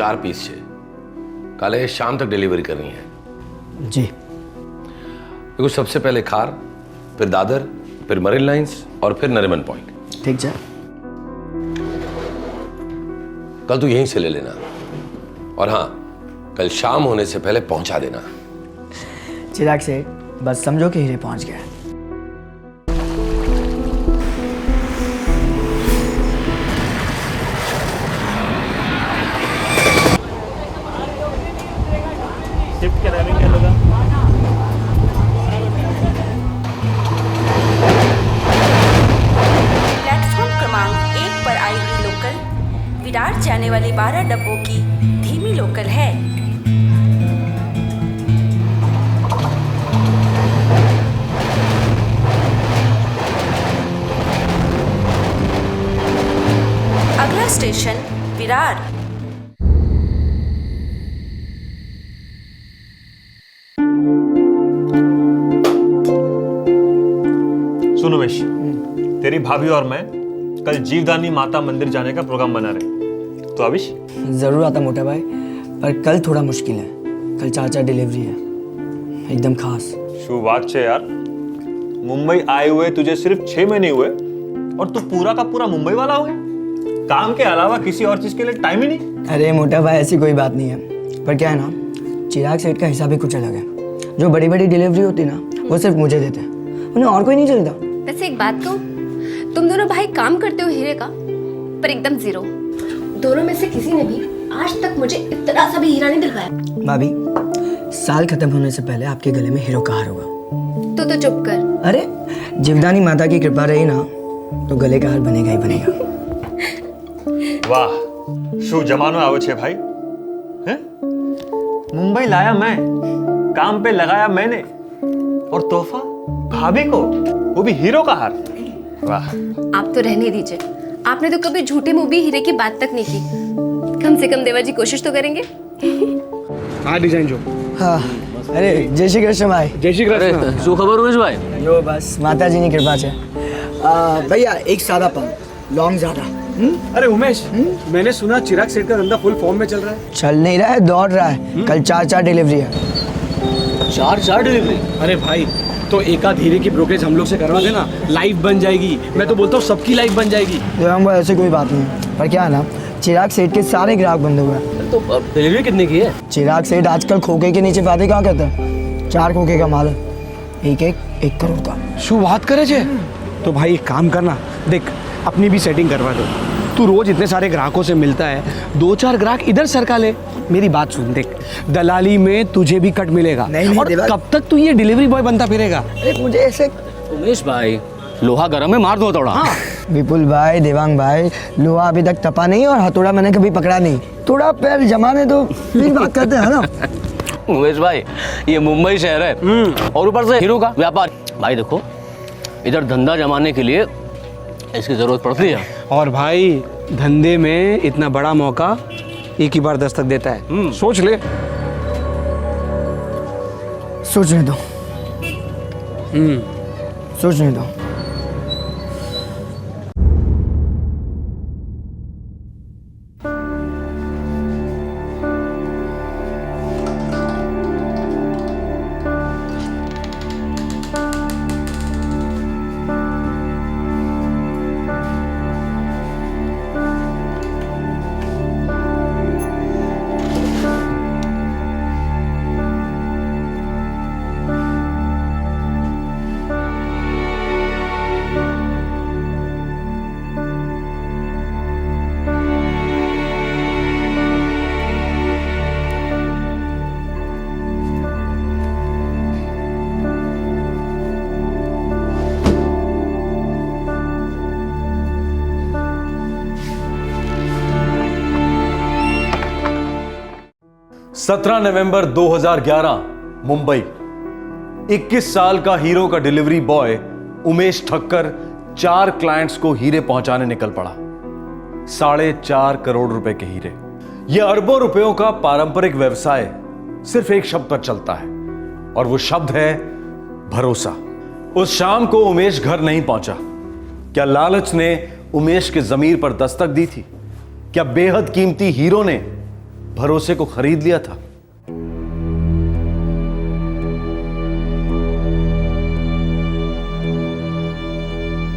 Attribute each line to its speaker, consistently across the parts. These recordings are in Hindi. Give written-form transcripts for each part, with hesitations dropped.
Speaker 1: 4 पीस છે. કાલે शाम तक डिलीवरी करनी है.
Speaker 2: जी.
Speaker 1: देखो, सबसे पहले खार, फिर दादर, फिर मरीन लाइंस और फिर नरीमन पॉइंट.
Speaker 2: ठीक है.
Speaker 1: कल तू यहीं से ले लेना. और हाँ, कल शाम होने से पहले पहुंचा देना.
Speaker 2: चिराग से बस समझो कि हीरे पहुंच गया.
Speaker 3: शिफ्ट के टाइमिंग क्या लगा?
Speaker 4: प्लेटफॉर्म क्रमांक 1 पर आई हुई लोकल विरार जाने वाली 12 डब्बों की धीमी लोकल है. अगला स्टेशन विरार.
Speaker 3: सुन उमेश, तेरी भाभी और मैं कल जीवदानी माता मंदिर जाने का प्रोग्राम बना रहे हैं. तो आविश?
Speaker 2: जरूर आता मोटा भाई, पर कल थोड़ा मुश्किल है. कल 4 डिलीवरी है, एकदम खास.
Speaker 3: शुभ बात है यार. मुंबई आए हुए तुझे सिर्फ 6 महीने हुए और तू पूरा का पूरा मुंबई वाला हो गया. काम के अलावा किसी और चीज के लिए टाइम ही नहीं.
Speaker 2: अरे मोटा भाई, ऐसी कोई बात नहीं है. पर क्या है ना, चिराग सेठ का हिसाब ही कुछ अलग है. जो बड़ी बड़ी डिलीवरी होती ना, वो सिर्फ मुझे देते हैं, उन्हें और कोई नहीं चलता.
Speaker 5: वैसे एक बात कहूं, तुम दोनों भाई काम करते हो हीरे का, पर एकदम जीरो. दोनों में से किसी ने भी आज तक मुझे इतना सा भी हीरा नहीं दिलवाया.
Speaker 2: भाभी, साल खत्म होने से पहले आपके गले में हीरो का हार होगा.
Speaker 5: तो चुप कर.
Speaker 2: अरे, जीवदानी माता की कृपा रही ना, तो गले का हार बनेगा ही बनेगा.
Speaker 3: वाह, શું જમાનો આવ્યો છે ભાઈ. हैं? मुंबई लाया मैं, काम पे लगाया मैंने, और तोहफा भाभी को, वो भी हीरो का हार. वाह.
Speaker 5: आप तो रहने दीजिए. आपने तो कभी झूठे मुंह भी हीरे की बात तक नहीं की. कम से कम देवा जी कोशिश तो करेंगे.
Speaker 6: हाँ डिजाइन जो.
Speaker 2: हाँ. अरे जय श्री कृष्ण भाई.
Speaker 6: जय श्री कृष्ण.
Speaker 7: શું ખબર ઉમેશ ભાઈ?
Speaker 2: जो बस माता जी की कृपा से. भैया एक सादा पान, लौंग ज्यादा.
Speaker 6: अरे उमेश, मैंने सुना चिराग सेठ का धंधा फुल फॉर्म में चल रहा है.
Speaker 2: चल नहीं रहा है, दौड़ रहा है. कल 4 डिलीवरी है.
Speaker 7: 4 डिलीवरी?
Speaker 6: अरे भाई, तो एक आध हीरे की ब्रोकरेज हम लोग से करवा देना, लाइफ बन जाएगी. मैं तो बोलता हूँ सबकी लाइफ बन जाएगी.
Speaker 2: देवांग भाई, ऐसे कोई बात नहीं है. पर क्या है ना, चिराग सेठ के सारे ग्राहक बंद हुए हैं.
Speaker 7: तो डिलीवरी कितने की है?
Speaker 2: चिराग सेठ आजकल खोखे के नीचे बातें कहाँ करते हैं. 4 खोखे का माल है, एक करोड़ का.
Speaker 6: शू बात करे छे. तो भाई एक काम करना, देख अपनी भी सेटिंग करवा दो. तू रोज इतने सारे ग्राहकों से मिलता है, 2-4 ग्राहक इधर सरका ले. मेरी बात सुन, देख दलाली में तुझे भी कट मिलेगा.
Speaker 2: नहीं,
Speaker 6: और
Speaker 2: देवा-
Speaker 6: कब तक तू ये डिलीवरी बॉय बनता फिरेगा.
Speaker 2: अरे मुझे ऐसे.
Speaker 7: उमेश भाई, लोहा गरम है, मार दो थोड़ा.
Speaker 2: विपुल भाई, देवांग भाई, लोहा अभी तक तपा नहीं और हथौड़ा मैंने कभी पकड़ा नहीं. थोड़ा पैर जमाने दो, फिर बात करते हैं ना.
Speaker 7: उमेश भाई, ये मुंबई शहर है और ऊपर से हीरो का व्यापार. भाई देखो, इधर धंधा जमाने के लिए इसकी जरूरत पड़ती है.
Speaker 6: और भाई धंधे में इतना बड़ा मौका एक ही बार दस्तक देता है. सोच ले.
Speaker 2: सोचने दो. सोचने दो.
Speaker 8: सत्रह नवंबर 2011 मुंबई. 21 साल का हीरो का delivery boy Umesh Thakkar 4 clients को हीरे पहुंचाने निकल पड़ा. 4.5 करोड़ रुपए के हीरे. यह अरबों रुपयों का पारंपरिक व्यवसाय सिर्फ एक शब्द पर चलता है और वो शब्द है भरोसा. उस शाम को उमेश घर नहीं पहुंचा. क्या लालच ने उमेश के जमीर पर दस्तक दी थी? क्या बेहद कीमती हीरो ने भरोसे को खरीद लिया था।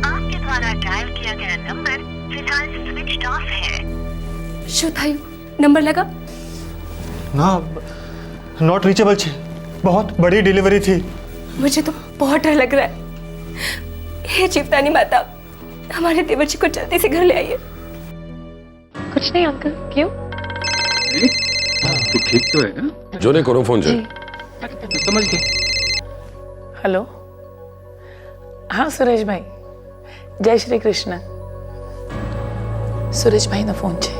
Speaker 9: आपके द्वारा डायल किया गया नंबर फिलहाल स्विच ऑफ है।
Speaker 5: शोधायु नंबर लगा?
Speaker 3: ना, नॉट रीचेबल छे। बहुत बड़ी डिलीवरी थी।
Speaker 5: मुझे तो बहुत डर लग रहा है। हे जीवतानी माता, हमारे देवर जी को जल्दी से घर ले आइए। कुछ नहीं अंकल, क्यों?
Speaker 1: तू ठीक तो है ना? जो ने करो फोन से
Speaker 10: समझ गए। हेलो, हाँ સુરેશ ભાઈ, જય શ્રી કૃષ્ણ। સુરેશ ભાઈનો ફોન છે।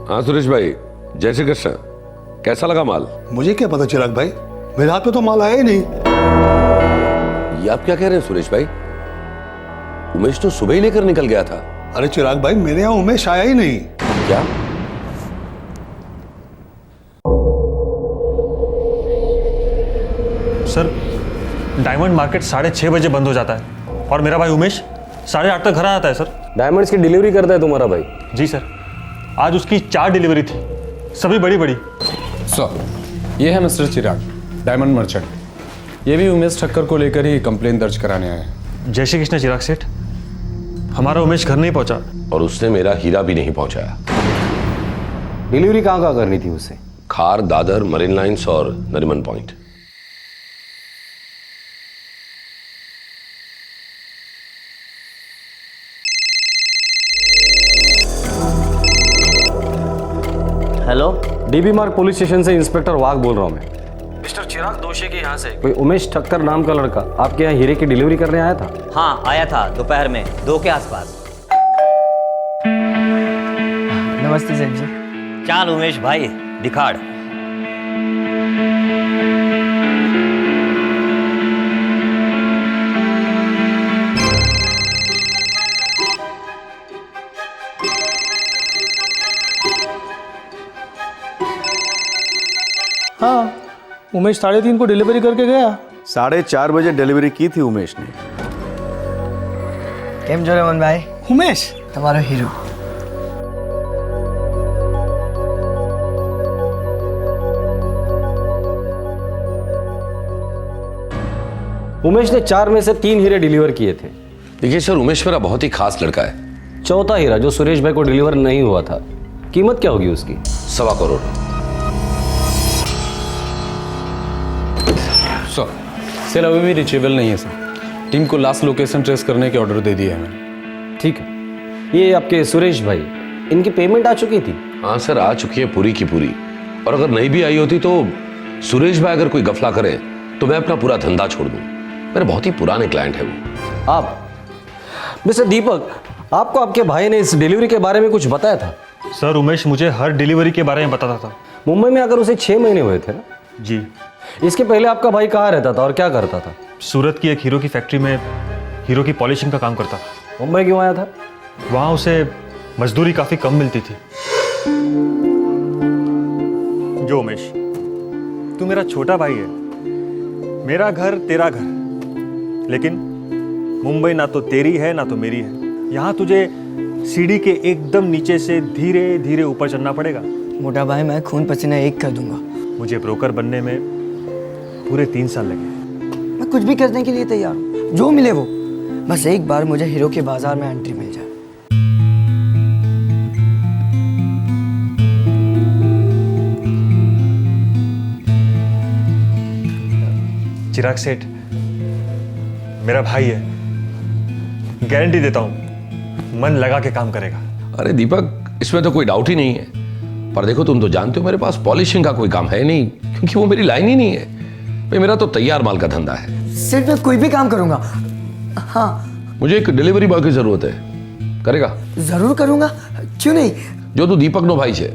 Speaker 1: हाँ सुरेश भाई, जय श्री कृष्ण। कैसा लगा माल?
Speaker 11: मुझे क्या पता चिराग भाई, मेरे हाथ में तो माल आया ही नहीं।
Speaker 1: ये आप क्या कह रहे हैं सुरेश भाई? उमेश तो सुबह ही लेकर निकल गया था।
Speaker 11: अरे चिराग भाई, मेरे यहाँ उमेश आया ही नहीं।
Speaker 1: क्या?
Speaker 3: सर, डायमंड मार्केट 6:30 बजे बंद हो जाता है और मेरा भाई उमेश 8:30 तक घर आ जाता है सर।
Speaker 7: डायमंड्स की डिलीवरी करता है तुम्हारा भाई?
Speaker 3: जी सर, आज उसकी 4 डिलीवरी थी, सभी बड़ी बड़ी।
Speaker 12: सर, ये है मिस्टर चिराग, डायमंड मर्चेंट। ये भी उमेश ठक्कर को लेकर ही कंप्लेन दर्ज कराने आए हैं।
Speaker 3: जय श्री कृष्ण चिराग सेठ, हमारा उमेश घर नहीं पहुंचा
Speaker 1: और उसने मेरा हीरा भी नहीं पहुंचाया।
Speaker 7: डिलीवरी कहाँ करनी थी उसे?
Speaker 1: खार, दादर, मरीन लाइंस और नरीमन पॉइंट।
Speaker 7: हेलो, डीबी मार्ग पुलिस स्टेशन से इंस्पेक्टर वाघ बोल रहा हूँ मैं।
Speaker 6: मिस्टर चिराग दोषी के यहाँ से
Speaker 7: कोई उमेश ठक्कर नाम का लड़का आपके यहाँ हीरे की डिलीवरी करने आया था?
Speaker 13: हाँ, आया था दोपहर में 2 के आसपास।
Speaker 2: नमस्ते सेठ जी।
Speaker 13: चाल उमेश भाई, दिखाड़।
Speaker 6: हाँ, उमेश 3:30 को डिलीवरी करके गया।
Speaker 8: 4:30 बजे डिलीवरी की थी उमेश ने।
Speaker 2: केम जो रमन भाई?
Speaker 6: उमेश
Speaker 2: तुम्हारा हीरो।
Speaker 7: उमेश ने 4 में से 3 हीरे डिलीवर किए थे।
Speaker 1: देखिए सर, उमेश मेरा बहुत ही खास लड़का है।
Speaker 7: चौथा हीरा जो सुरेश भाई को डिलीवर नहीं हुआ था, कीमत क्या होगी उसकी?
Speaker 1: 1.25 करोड़।
Speaker 12: सर, सेल अभी भी रिचेबल नहीं है सर। टीम को लास्ट लोकेशन ट्रेस करने के ऑर्डर दे दिए हैं मैंने।
Speaker 7: ठीक है। ये आपके सुरेश भाई, इनकी पेमेंट आ चुकी थी?
Speaker 1: हाँ सर, आ चुकी है पूरी की पूरी। और अगर नहीं भी आई होती तो सुरेश भाई अगर कोई गफला करे तो मैं अपना पूरा धंधा छोड़ दूं। मेरे बहुत ही पुराने क्लाइंट है वो।
Speaker 7: आप मिस्टर दीपक, आपको आपके भाई ने इस डिलीवरी के बारे में कुछ बताया था?
Speaker 3: सर, उमेश मुझे हर डिलीवरी के बारे में बताता था।
Speaker 7: मुंबई में आकर उसे 6 महीने हुए थे ना?
Speaker 3: जी।
Speaker 7: इसके पहले आपका भाई कहाँ रहता था और क्या करता था?
Speaker 3: सूरत की एक हीरो की फैक्ट्री में हीरो की पॉलिशिंग का काम करता था।
Speaker 7: मुंबई क्यों आया था?
Speaker 3: वहाँ उसे मजदूरी काफ़ी कम मिलती थी। जो उमेश, तू मेरा छोटा भाई है, मेरा घर तेरा घर, लेकिन मुंबई ना तो तेरी है ना तो मेरी है। यहाँ तुझे सीढ़ी के एकदम नीचे से धीरे धीरे ऊपर चढ़ना पड़ेगा।
Speaker 2: मोटा भाई, मैं खून पसीना एक कर दूंगा।
Speaker 3: मुझे ब्रोकर बनने में पूरे 3 साल लगे।
Speaker 2: मैं कुछ भी करने के लिए तैयार हूँ, जो मिले वो। बस एक बार मुझे हीरो के बाजार में एंट्री मिल जाए।
Speaker 3: चिराग सेठ मेरा भाई है, गारंटी देता हूं मन लगा के काम करेगा।
Speaker 1: अरे दीपक, इसमें तो कोई डाउट ही नहीं है। पर देखो, तुम तो जानते हो मेरे पास पॉलिशिंग का कोई काम है नहीं, क्योंकि वो मेरी लाइन ही नहीं है। भाई, मेरा तो तैयार माल का धंधा है।
Speaker 2: सिर्फ मैं कोई भी काम करूंगा। हाँ,
Speaker 1: मुझे एक डिलीवरी बॉय की जरूरत है। करेगा?
Speaker 2: जरूर करूंगा, क्यों नहीं।
Speaker 1: जो तू दीपक नो भाई छे,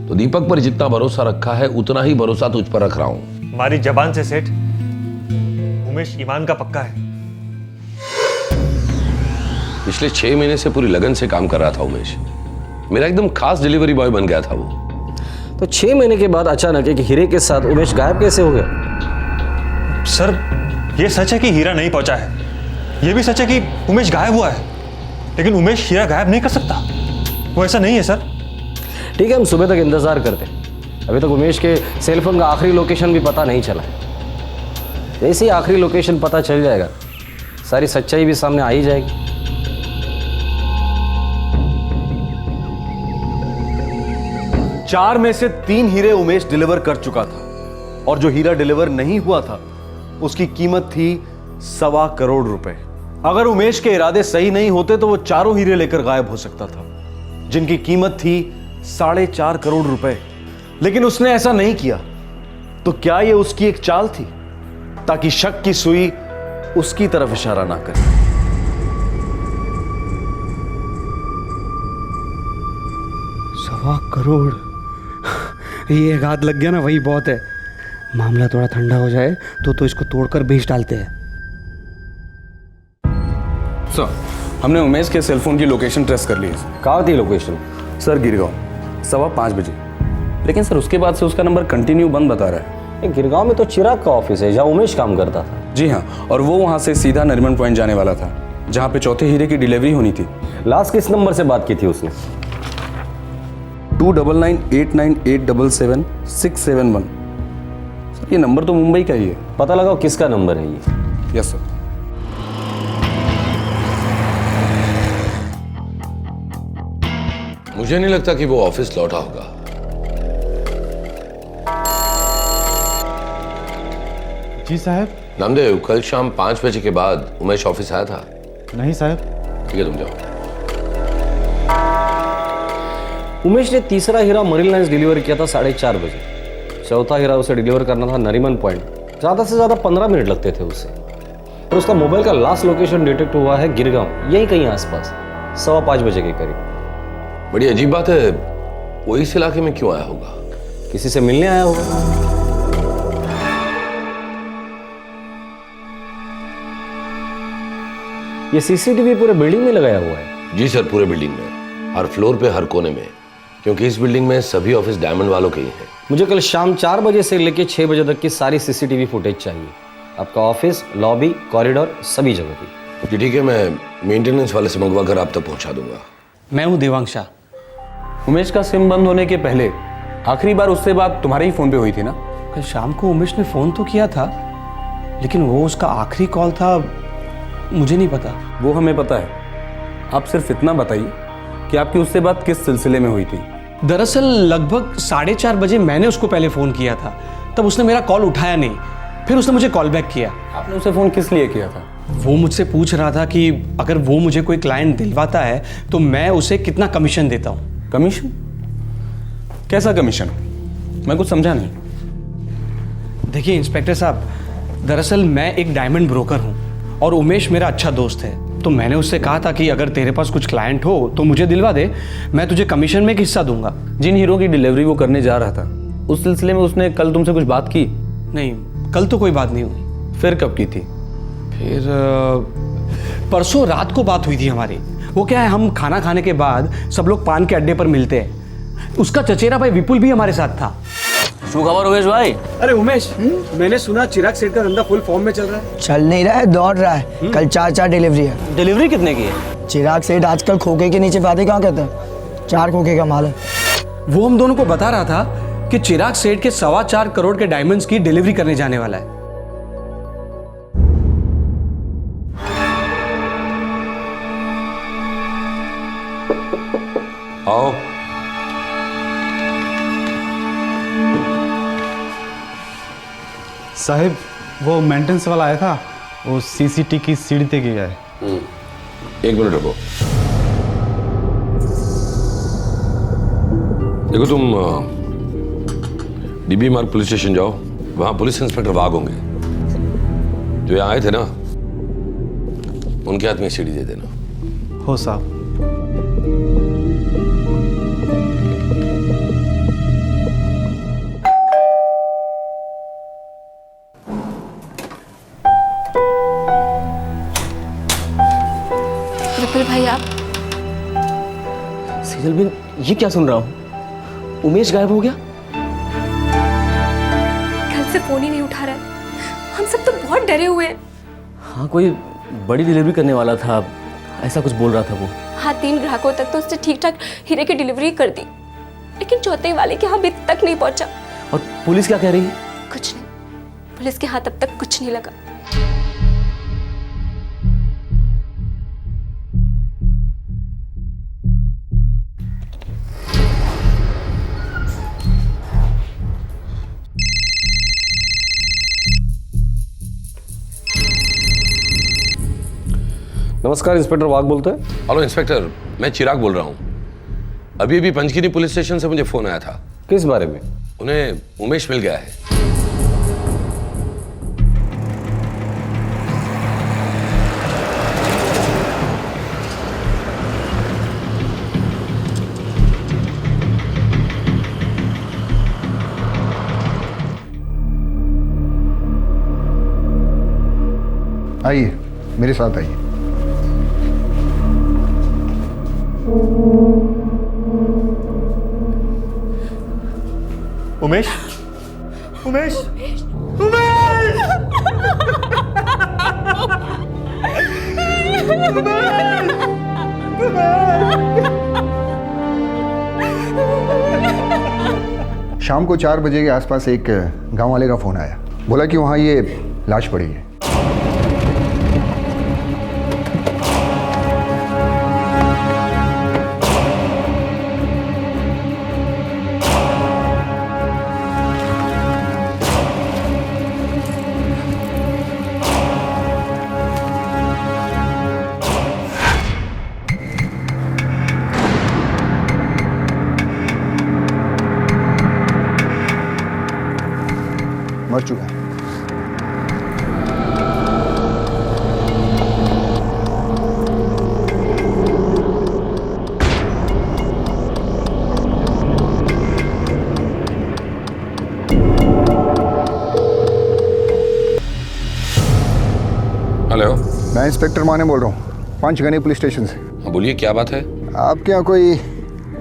Speaker 1: तो दीपक पर जितना भरोसा रखा है उतना ही भरोसा तुझ पर रख रहा हूं।
Speaker 3: हमारी जबान से सेठ, उमेश ईमान का पक्का है।
Speaker 1: पिछले 6 महीने से पूरी लगन से काम कर रहा था उमेश। मेरा एकदम खास डिलीवरी बॉय बन गया था वो।
Speaker 7: तो 6 महीने के बाद अचानक एक हीरे के साथ उमेश गायब कैसे हो गया?
Speaker 3: सर, ये सच है कि हीरा नहीं पहुंचा है। ये भी सच है कि उमेश गायब हुआ है, लेकिन उमेश हीरा गायब नहीं कर सकता। वो ऐसा नहीं है सर।
Speaker 7: ठीक है, हम सुबह तक इंतज़ार करते हैं। अभी तक उमेश के सेलफोन का आखिरी लोकेशन भी पता नहीं चला है। जैसे ही आखिरी लोकेशन पता चल जाएगा, सारी सच्चाई भी सामने आ ही जाएगी।
Speaker 8: चार में से 3 हीरे उमेश डिलीवर कर चुका था, और जो हीरा डिलीवर नहीं हुआ था उसकी कीमत थी 1.25 करोड़ रुपए। अगर उमेश के इरादे सही नहीं होते तो वो चारों हीरे लेकर गायब हो सकता था, जिनकी कीमत थी 4.5 करोड़ रुपए। लेकिन उसने ऐसा नहीं किया। तो क्या यह उसकी एक चाल थी, ताकि शक की सुई उसकी तरफ इशारा ना करे?
Speaker 6: 1.25 करोड़, ये एक हाथ लग गया ना, वही बहुत है। मामला थोड़ा ठंडा हो जाए तो इसको तोड़कर बेच डालते हैं।
Speaker 12: सर, हमने उमेश के सेलफोन की लोकेशन ट्रेस कर ली है।
Speaker 7: कहाँ थी लोकेशन?
Speaker 12: सर, गिरगांव, 5:15 बजे।
Speaker 7: लेकिन सर उसके बाद से उसका नंबर कंटिन्यू बंद बता रहा है। गिरगांव में तो चिराग का ऑफिस है, जहाँ उमेश काम करता था।
Speaker 12: जी हाँ, और वो वहाँ से सीधा नरीमन पॉइंट जाने वाला था, जहाँ पे चौथे हीरे की डिलीवरी होनी थी।
Speaker 7: लास्ट किस नंबर से बात की थी उसने?
Speaker 12: 299898777671। सर, ये नंबर तो मुंबई का ही है।
Speaker 7: पता लगाओ किसका नंबर है ये।
Speaker 12: Yes sir.
Speaker 1: मुझे नहीं लगता कि वो ऑफिस लौटा होगा।
Speaker 14: जी साहब।
Speaker 1: नामदेव, कल शाम 5 बजे के बाद उमेश ऑफिस आया था?
Speaker 14: नहीं साहब।
Speaker 1: ठीक है, तुम जाओ।
Speaker 7: उमेश ने तीसरा हीरा मरीन लाइन्स डिलीवर किया था 4:30 बजे। चौथा हीरा उसे डिलीवर करना था नरीमन पॉइंट। ज़्यादा से ज़्यादा 15 मिनट लगते थे उसे। और उसका मोबाइल का लास्ट लोकेशन डिटेक्ट हुआ है गिरगांव, यही कहीं आसपास, 5:15 बजे के करीब।
Speaker 1: बड़ी अजीब बात है, वो इस इलाके में क्यों आया होगा?
Speaker 7: किसी से मिलने आया होगा। ये सीसीटीवी पूरे बिल्डिंग में लगाया हुआ है?
Speaker 1: जी सर, पूरे बिल्डिंग में, हर फ्लोर पे, हर कोने में, क्योंकि इस बिल्डिंग में सभी ऑफिस डायमंड वालों के ही हैं।
Speaker 7: मुझे कल शाम 4 बजे से लेकर 6 बजे तक की सारी सीसीटीवी फुटेज चाहिए। आपका ऑफिस, लॉबी, कॉरिडोर, सभी जगह की।
Speaker 1: जी ठीक है, मैं मेंटेनेंस वाले से मंगवा कर आप तक पहुंचा दूंगा।
Speaker 6: मैं हूँ देवांग शाह।
Speaker 12: उमेश का सिम बंद होने के पहले आखिरी बार उससे बात तुम्हारे ही फोन पे हुई थी ना?
Speaker 6: कल शाम को उमेश ने फ़ोन तो किया था, लेकिन वो उसका आखिरी कॉल था, मुझे नहीं पता।
Speaker 12: वो हमें पता है। आप सिर्फ इतना बताइए कि आपकी उससे बात किस सिलसिले में हुई थी।
Speaker 6: दरअसल लगभग 4:30 बजे मैंने उसको पहले फ़ोन किया था, तब उसने मेरा कॉल उठाया नहीं, फिर उसने मुझे कॉल बैक किया।
Speaker 12: आपने उसे फ़ोन किस लिए किया था?
Speaker 6: वो मुझसे पूछ रहा था कि अगर वो मुझे कोई क्लाइंट दिलवाता है तो मैं उसे कितना कमीशन देता हूँ।
Speaker 12: कमीशन? कैसा कमीशन? मैं कुछ समझा नहीं।
Speaker 6: देखिए इंस्पेक्टर साहब, दरअसल मैं एक डायमंड ब्रोकर हूँ और उमेश मेरा अच्छा दोस्त है। तो मैंने उससे कहा था कि अगर तेरे पास कुछ क्लाइंट हो तो मुझे दिलवा दे, मैं तुझे कमीशन में एक हिस्सा दूंगा।
Speaker 12: जिन हीरो की डिलीवरी वो करने जा रहा था, उस सिलसिले में उसने कल तुमसे कुछ बात की?
Speaker 6: नहीं, कल तो कोई बात नहीं हुई।
Speaker 12: फिर कब की थी?
Speaker 6: फिर परसों रात को बात हुई थी हमारी। वो क्या है, हम खाना खाने के बाद सब लोग पान के अड्डे पर मिलते हैं। उसका चचेरा भाई विपुल भी हमारे साथ था।
Speaker 7: शू खबर उमेश भाई?
Speaker 6: अरे उमेश, मैंने सुना चिराग सेठ का धंधा फुल फॉर्म में चल रहा है।
Speaker 2: चल नहीं रहा है, दौड़ रहा है। कल 4 डिलीवरी है।
Speaker 7: डिलीवरी कितने की है?
Speaker 2: चिराग सेठ आजकल खोखे के नीचे बातें कहाँ कहते हैं, 4 खोखे का माल है।
Speaker 6: वो हम दोनों को बता रहा था कि चिराग सेठ के 4.25 करोड़ के डायमंड्स की डिलीवरी करने जाने वाला है।
Speaker 1: आओ।
Speaker 14: साहब, वो मेंटेनेंस वाला आया था, वो सीसीटी की सीढ़ी तक गया है।
Speaker 1: 1 मिनट रुको। देखो, तुम डीबी मार्ग पुलिस स्टेशन जाओ, वहां पुलिस इंस्पेक्टर वाघ होंगे, जो यहाँ आए थे ना, उनके हाथ में सीढ़ी दे देना।
Speaker 14: हो साहब।
Speaker 5: विपुल भाई, आप?
Speaker 7: सीजल बिन, ये क्या सुन रहा हूँ? उमेश गायब हो गया?
Speaker 5: कल से फोन ही नहीं उठा रहा है। हम सब तो बहुत डरे हुए हैं।
Speaker 7: हाँ, कोई बड़ी डिलीवरी करने वाला था, ऐसा कुछ बोल रहा था वो।
Speaker 5: हाँ, 3 ग्राहकों तक तो उसने ठीक ठाक हीरे की डिलीवरी कर दी। लेकिन चौथे वाले के यहाँ अभी तक नहीं पहुंचा।
Speaker 7: और पुलिस क्या कह रही है?
Speaker 5: कुछ नहीं, पुलिस के हाथ अब तक कुछ नहीं लगा।
Speaker 7: नमस्कार, इंस्पेक्टर वाघ बोलते हैं।
Speaker 1: हेलो इंस्पेक्टर, मैं चिराग बोल रहा हूँ। अभी अभी पंचगिरी पुलिस स्टेशन से मुझे फोन आया था।
Speaker 7: किस बारे में?
Speaker 1: उन्हें उमेश मिल गया है।
Speaker 15: आइए, मेरे साथ आइए।
Speaker 3: उमेश, उमेश,
Speaker 15: शाम को 4 बजे के आसपास एक गांव वाले का फोन आया। बोला कि वहां ये लाश पड़ी है। मर चुका है।
Speaker 1: हेलो,
Speaker 15: मैं इंस्पेक्टर माने बोल रहा हूँ, पंचगनी पुलिस स्टेशन से।
Speaker 1: हाँ बोलिए, क्या बात है?
Speaker 15: आपके यहाँ कोई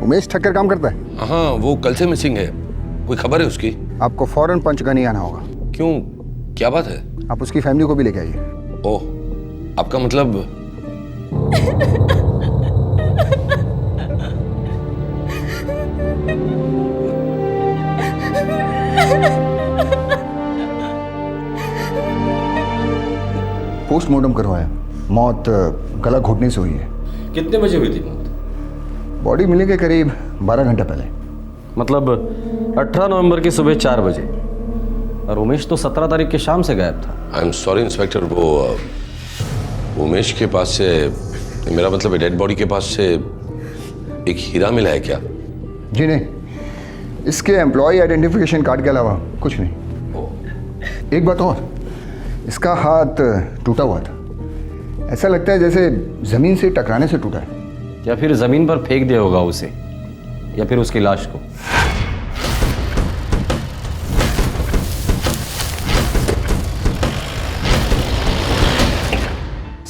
Speaker 15: उमेश ठक्कर काम करता है?
Speaker 1: हाँ, वो कल से मिसिंग है। कोई खबर है उसकी?
Speaker 15: आपको फौरन पंचगनी आना होगा।
Speaker 1: क्यों, क्या बात है?
Speaker 15: आप उसकी फैमिली को भी लेके आइए।
Speaker 1: ओह, आपका मतलब?
Speaker 15: पोस्टमार्टम करवाया, मौत गला घोटने से हुई है।
Speaker 7: कितने बजे हुई थी मौत?
Speaker 15: बॉडी मिलने के करीब 12 घंटे पहले।
Speaker 7: मतलब 18 नवंबर की सुबह 4 बजे। और उमेश तो 17 तारीख की शाम से गायब था।
Speaker 1: आई एम सॉरी इंस्पेक्टर, वो उमेश के पास से, मेरा मतलब डेड बॉडी के पास से एक हीरा मिला है क्या?
Speaker 15: जी नहीं, इसके एम्प्लॉय आइडेंटिफिकेशन कार्ड के अलावा कुछ नहीं। एक बात और, इसका हाथ टूटा हुआ था। ऐसा लगता है जैसे जमीन से टकराने से टूटा है।
Speaker 7: या फिर जमीन पर फेंक दिया होगा उसे, या फिर उसकी लाश को।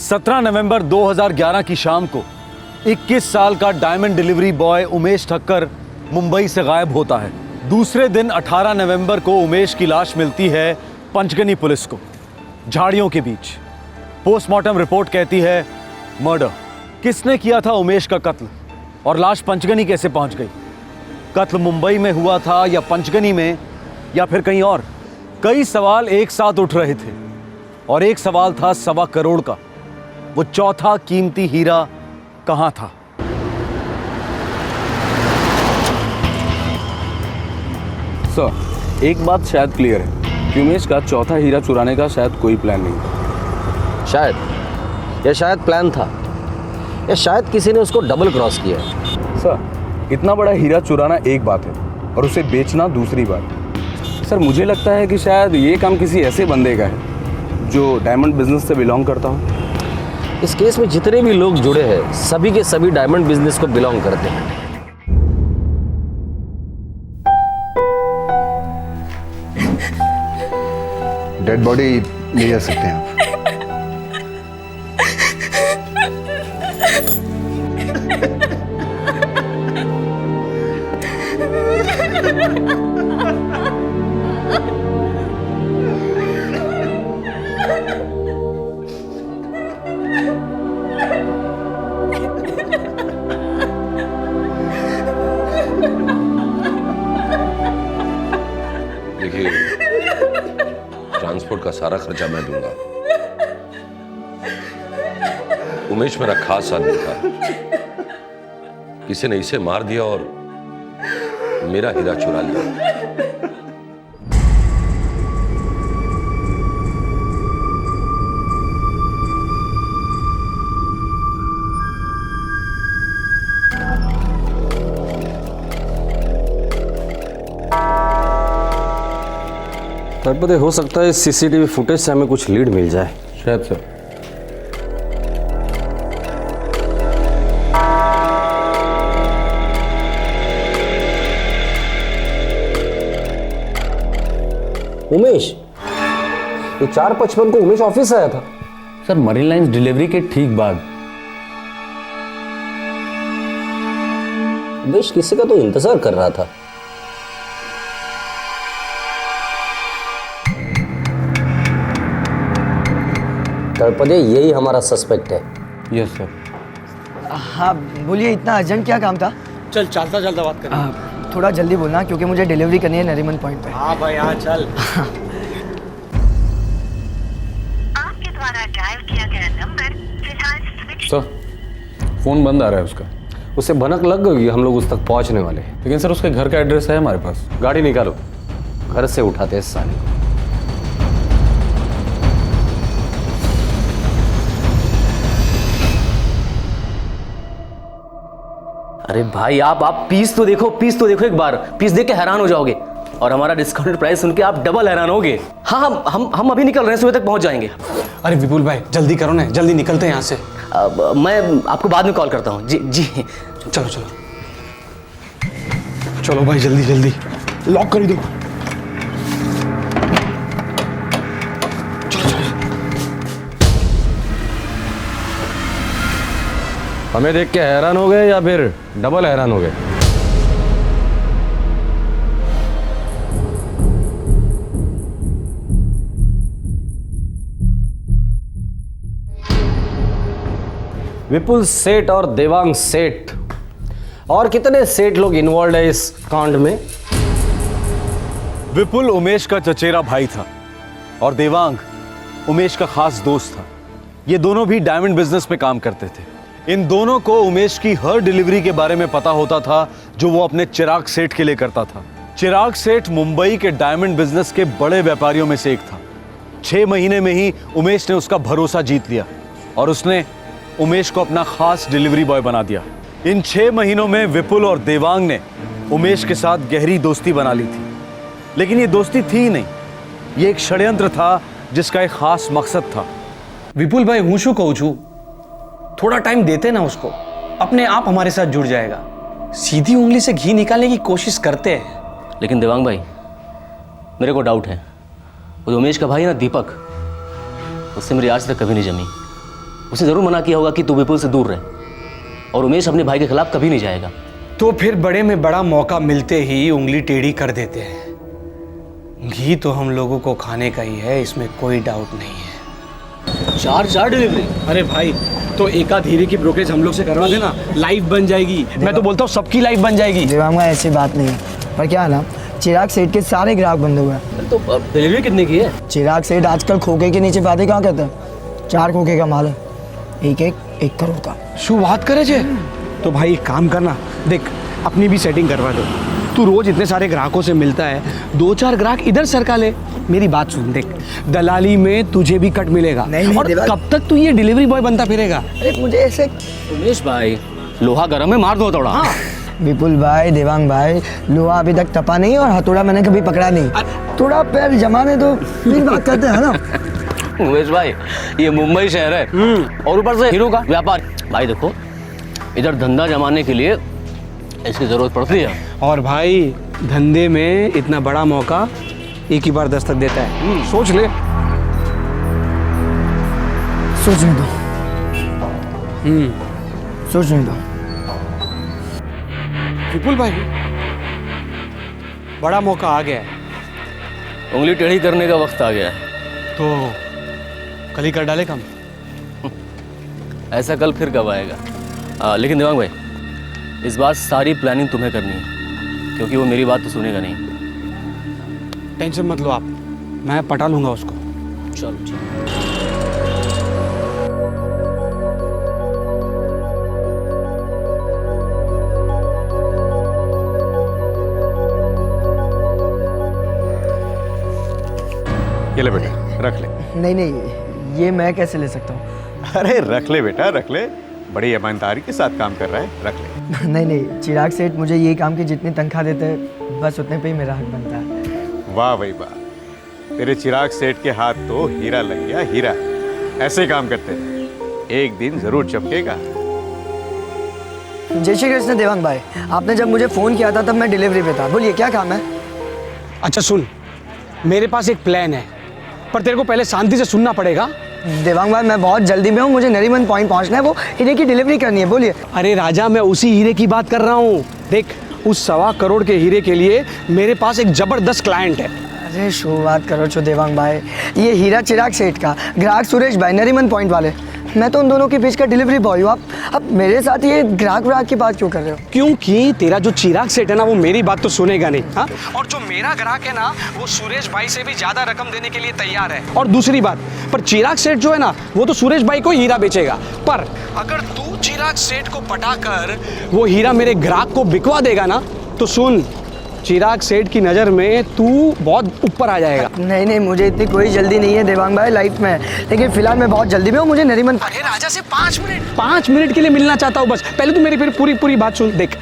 Speaker 8: सत्रह नवंबर 2011 की शाम को 21 साल का diamond delivery boy Umesh Thakkar Mumbai से गायब होता है। दूसरे दिन 18 नवंबर को उमेश की लाश मिलती है पंचगनी पुलिस को, झाड़ियों के बीच। पोस्टमार्टम रिपोर्ट कहती है मर्डर। किसने किया था उमेश का कत्ल, और लाश पंचगनी कैसे पहुंच गई? कत्ल मुंबई में हुआ था या पंचगनी में, या फिर कहीं और? कई सवाल एक साथ उठ रहे थे, और एक सवाल था 1.25 करोड़ का। वो चौथा कीमती हीरा कहां था?
Speaker 12: सर, एक बात शायद क्लियर है कि उमेश का चौथा हीरा चुराने का शायद कोई प्लान नहीं था।
Speaker 7: शायद, या शायद प्लान था, या शायद किसी ने उसको डबल क्रॉस किया।
Speaker 12: सर, इतना बड़ा हीरा चुराना एक बात है और उसे बेचना दूसरी बात। सर, मुझे लगता है कि शायद ये काम किसी ऐसे बंदे का है जो डायमंड बिजनेस से बिलोंग करता हो।
Speaker 7: इस केस में जितने भी लोग जुड़े हैं सभी के सभी डायमंड बिजनेस को बिलोंग करते हैं।
Speaker 15: डेड बॉडी ले जा सकते हैं आप।
Speaker 1: देखिए, ट्रांसपोर्ट का सारा खर्चा मैं दूंगा। उमेश मेरा खास आदमी था, किसी ने इसे मार दिया और मेरा हीरा चुरा लिया।
Speaker 7: तब हो सकता है सीसीटीवी फुटेज से हमें कुछ लीड मिल जाए।
Speaker 12: शायद सर।
Speaker 7: उमेश, ये 4:55 को उमेश ऑफिस आया था।
Speaker 12: सर मरीन लाइंस डिलीवरी के ठीक बाद।
Speaker 7: उमेश किसी का तो इंतजार कर रहा था। तड़पदे, यही हमारा सस्पेक्ट है।
Speaker 12: Yes sir.
Speaker 2: हाँ बोलिए, इतना अर्जेंट क्या काम था?
Speaker 6: चल चलता चलता बात करें।
Speaker 2: थोड़ा जल्दी बोलना क्योंकि मुझे डिलीवरी करनी है नरीमन पॉइंट पे।
Speaker 6: हाँ भाई हाँ चल।
Speaker 9: आपके द्वारा डायल किया गया नंबर फिलहाल स्विच।
Speaker 12: सर फोन बंद आ रहा है उसका।
Speaker 7: उसे भनक लग गई हम लोग उस तक पहुंचने वाले हैं।
Speaker 12: लेकिन सर उसके घर का एड्रेस है हमारे पास।
Speaker 7: गाड़ी निकालो, घर से उठाते हैं इस साले को। अरे भाई आप पीस तो देखो एक बार। पीस देख के हैरान हो जाओगे और हमारा डिस्काउंटेड प्राइस सुन के आप डबल हैरान होगे। हाँ हम अभी निकल रहे हैं, सुबह तक पहुंच जाएंगे।
Speaker 6: अरे विपुल भाई जल्दी करो ना, जल्दी निकलते हैं यहाँ से।
Speaker 7: मैं आपको बाद में कॉल करता हूँ। जी
Speaker 6: चलो चलो चलो भाई, जल्दी जल्दी लॉक कर दो।
Speaker 7: हमें देख के हैरान हो गए या फिर डबल हैरान हो गए? विपुल सेठ और देवांग सेठ और कितने सेठ लोग इन्वॉल्व है इस कांड में?
Speaker 8: विपुल उमेश का चचेरा भाई था और देवांग उमेश का खास दोस्त था। ये दोनों भी डायमंड बिजनेस में काम करते थे। इन दोनों को उमेश की हर डिलीवरी के बारे में पता होता था जो वो अपने चिराग सेठ के लिए करता था। चिराग सेठ मुंबई के डायमंड बिजनेस के बड़े व्यापारियों में से एक था। 6 महीने में ही उमेश ने उसका भरोसा जीत लिया और उसने उमेश को अपना खास डिलीवरी बॉय बना दिया। इन 6 महीनों में विपुल और देवांग ने उमेश के साथ गहरी दोस्ती बना ली थी। लेकिन ये दोस्ती थी ही नहीं, ये एक षड्यंत्र था जिसका एक खास मकसद था।
Speaker 6: विपुल भाई हूँ शू कहूँ छू, थोड़ा टाइम देते ना उसको, अपने आप हमारे साथ जुड़ जाएगा। सीधी उंगली से घी निकालने की कोशिश करते हैं।
Speaker 7: लेकिन देवांग भाई मेरे को डाउट है, वो उमेश का भाई है ना दीपक, उससे मेरी आज तक कभी नहीं जमी। उसने जरूर मना किया होगा कि तू विपुल से दूर रहे, और उमेश अपने भाई के खिलाफ कभी नहीं जाएगा।
Speaker 6: तो फिर बड़े में बड़ा मौका मिलते ही उंगली टेढ़ी कर देते हैं। घी तो हम लोगों को खाने का ही है, इसमें कोई डाउट नहीं है।
Speaker 7: 4 डिलीवरी?
Speaker 6: अरे भाई तो एकाध हीरे की ब्रोकरेज हम लोग से करवा देना, लाइफ बन जाएगी। मैं तो बोलता हूँ सबकी लाइफ बन जाएगी।
Speaker 2: देवांगा ऐसी बात नहीं है, पर क्या है ना, चिराग सेठ के सारे ग्राहक बंधे हुए हैं।
Speaker 7: तो डिलीवरी कितने की है?
Speaker 2: चिराग सेठ आजकल खोखे के नीचे बातें कहाँ कहते हैं। 4 खोखे का माल है, एक करोड़ का।
Speaker 6: शू बात करे जे? तो भाई एक काम करना, देख अपनी भी सेटिंग करवा दो। तू रोज इतने सारे ग्राहकों से मिलता है, 2-4 ग्राहक इधर सरका ले। मेरी बात सुन, देख दलाली में तुझे भी कट मिलेगा।
Speaker 2: नहीं,
Speaker 6: और कब तक तू ये डिलीवरी बॉय बनता फिरेगा?
Speaker 2: अरे मुझे ऐसे।
Speaker 7: उमेश भाई लोहा गर्म है, मार दो थोड़ा।
Speaker 2: हाँ। विपुल भाई, देवांग भाई, लोहा अभी तक तपा नहीं और हथौड़ा मैंने कभी पकड़ा नहीं। थोड़ा पैर जमाने दो फिर बात करते हैं ना।
Speaker 7: उमेश भाई ये मुंबई शहर है और ऊपर से हीरो का व्यापार। भाई देखो इधर धंधा जमाने के लिए इसकी जरूरत पड़ती है।
Speaker 6: और भाई धंधे में इतना बड़ा मौका एक ही बार दस्तक देता है। सोच ले।
Speaker 2: सोचने दो। सोचने दो।
Speaker 6: विपुल भाई बड़ा मौका आ गया है,
Speaker 7: उंगली टेढ़ी करने का वक्त आ गया है।
Speaker 6: तो कल ही कर डाले काम।
Speaker 7: ऐसा कल फिर कब आएगा? लेकिन देवांग भाई इस बार सारी प्लानिंग तुम्हें करनी है, क्योंकि वो मेरी बात तो सुनेगा नहीं।
Speaker 6: टेंशन मत लो आप, मैं पटा लूंगा उसको।
Speaker 7: चलो ठीक।
Speaker 8: ये ले बेटा, रख ले।
Speaker 2: नहीं नहीं, ये मैं कैसे ले सकता हूँ?
Speaker 8: अरे रख ले बेटा, रख ले। बड़ी ईमानदारी के साथ काम कर रहा है, रख ले।
Speaker 2: नहीं नहीं, चिराग सेठ मुझे ये काम की जितनी तनख्वाह देते हैं बस उतने पे ही मेरा हक बनता है।
Speaker 8: वाह भाई वाह, तेरे चिराग सेठ के हाथ तो हीरा लग गया, हीरा। ऐसे काम करते हैं, एक दिन जरूर चमकेगा।
Speaker 2: जय श्री कृष्ण देवांग भाई, आपने जब मुझे फ़ोन किया था तब मैं डिलीवरी पे था। बोलिए क्या काम है?
Speaker 6: अच्छा सुन, मेरे पास एक प्लान है, पर तेरे को पहले शांति से सुनना पड़ेगा।
Speaker 2: देवांग भाई, मैं बहुत जल्दी में हूँ, मुझे नरीमन पॉइंट पहुँचना है, वो हीरे की डिलीवरी करनी है। बोलिए।
Speaker 6: अरे राजा, मैं उसी हीरे की बात कर रहा हूँ। देख, उस 1.25 करोड़ के हीरे के लिए मेरे पास एक जबरदस्त क्लाइंट है।
Speaker 2: अरे शुरुआत करो छो देवांग भाई, ये हीरा चिराग सेठ का, ग्राहक सुरेश भाई नरीमन पॉइंट वाले, मैं तो उन दोनों के बीच का डिलीवरी बॉय हूँ। आप मेरे साथ ये ग्राहक की बात क्यों कर रहे हो?
Speaker 6: क्योंकि तेरा जो चिराग सेठ है ना, वो मेरी बात तो सुनेगा नहीं। हाँ, और जो मेरा ग्राहक है ना, वो सुरेश भाई से भी ज्यादा रकम देने के लिए तैयार है। और दूसरी बात, पर चिराग सेठ जो है ना, वो तो सुरेश भाई को हीरा बेचेगा। पर अगर तू चिराग सेठ को पटाकर वो हीरा मेरे ग्राहक को बिकवा देगा ना, तो सुन, चिराग सेठ की नज़र में तू बहुत ऊपर आ जाएगा।
Speaker 2: नहीं नहीं, मुझे इतनी कोई जल्दी नहीं है देवांग भाई लाइफ में, लेकिन फिलहाल मैं बहुत जल्दी में हूँ, मुझे नरीमन।
Speaker 6: अरे राजा से 5 मिनट के लिए मिलना चाहता हूँ बस। पहले तू मेरी फिर पूरी बात सुन। देख,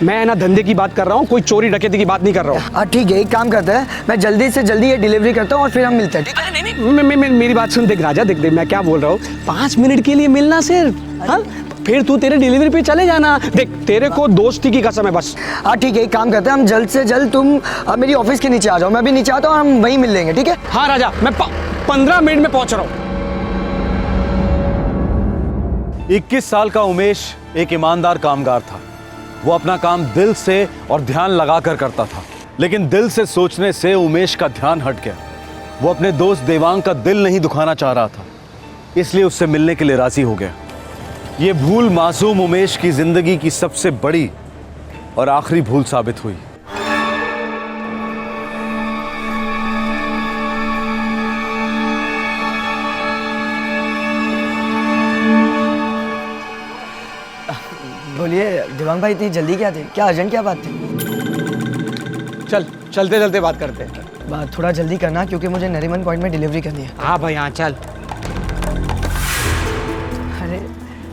Speaker 6: मैं ना धंधे की बात कर रहा हूँ, कोई चोरी डकैती की बात नहीं कर रहा हूँ।
Speaker 2: ठीक है, एक काम करते हैं, मैं जल्दी से जल्दी ये डिलीवरी करता हूँ और फिर हम मिलते हैं।
Speaker 6: अरे नहीं, मेरी बात सुन। देख राजा, देख मैं क्या बोल रहा हूँ, 5 मिनट के लिए मिलना सिर्फ। हाँ, फिर तू तेरे डिलीवरी पे चले जाना। देख, तेरे को दोस्ती की कसम है बस।
Speaker 2: हाँ ठीक है, एक काम करते हैं, हम जल्द से जल्द, तुम मेरी ऑफिस के नीचे आ जाओ, मैं भी नीचे आता हूँ, हम वहीं मिल लेंगे। ठीक है?
Speaker 6: हाँ राजा, मैं 15 मिनट में पहुंच रहा हूँ।
Speaker 8: 21 साल का उमेश एक ईमानदार कामगार था। वो अपना काम दिल से और ध्यान लगाकर करता था, लेकिन दिल से सोचने से उमेश का ध्यान हट गया। वो अपने दोस्त देवांग का दिल नहीं दुखाना चाह रहा था, इसलिए उससे मिलने के लिए राजी हो गया। ये भूल मासूम उमेश की जिंदगी की सबसे बड़ी और आखिरी भूल साबित हुई।
Speaker 2: बोलिए देवांग भाई, इतनी जल्दी क्या थी? क्या अर्जेंट क्या बात थी?
Speaker 6: चलते चलते बात करते हैं।
Speaker 2: बात थोड़ा जल्दी करना, क्योंकि मुझे नरीमन पॉइंट में डिलीवरी करनी है।
Speaker 6: हाँ भाई, हाँ चल।
Speaker 2: अरे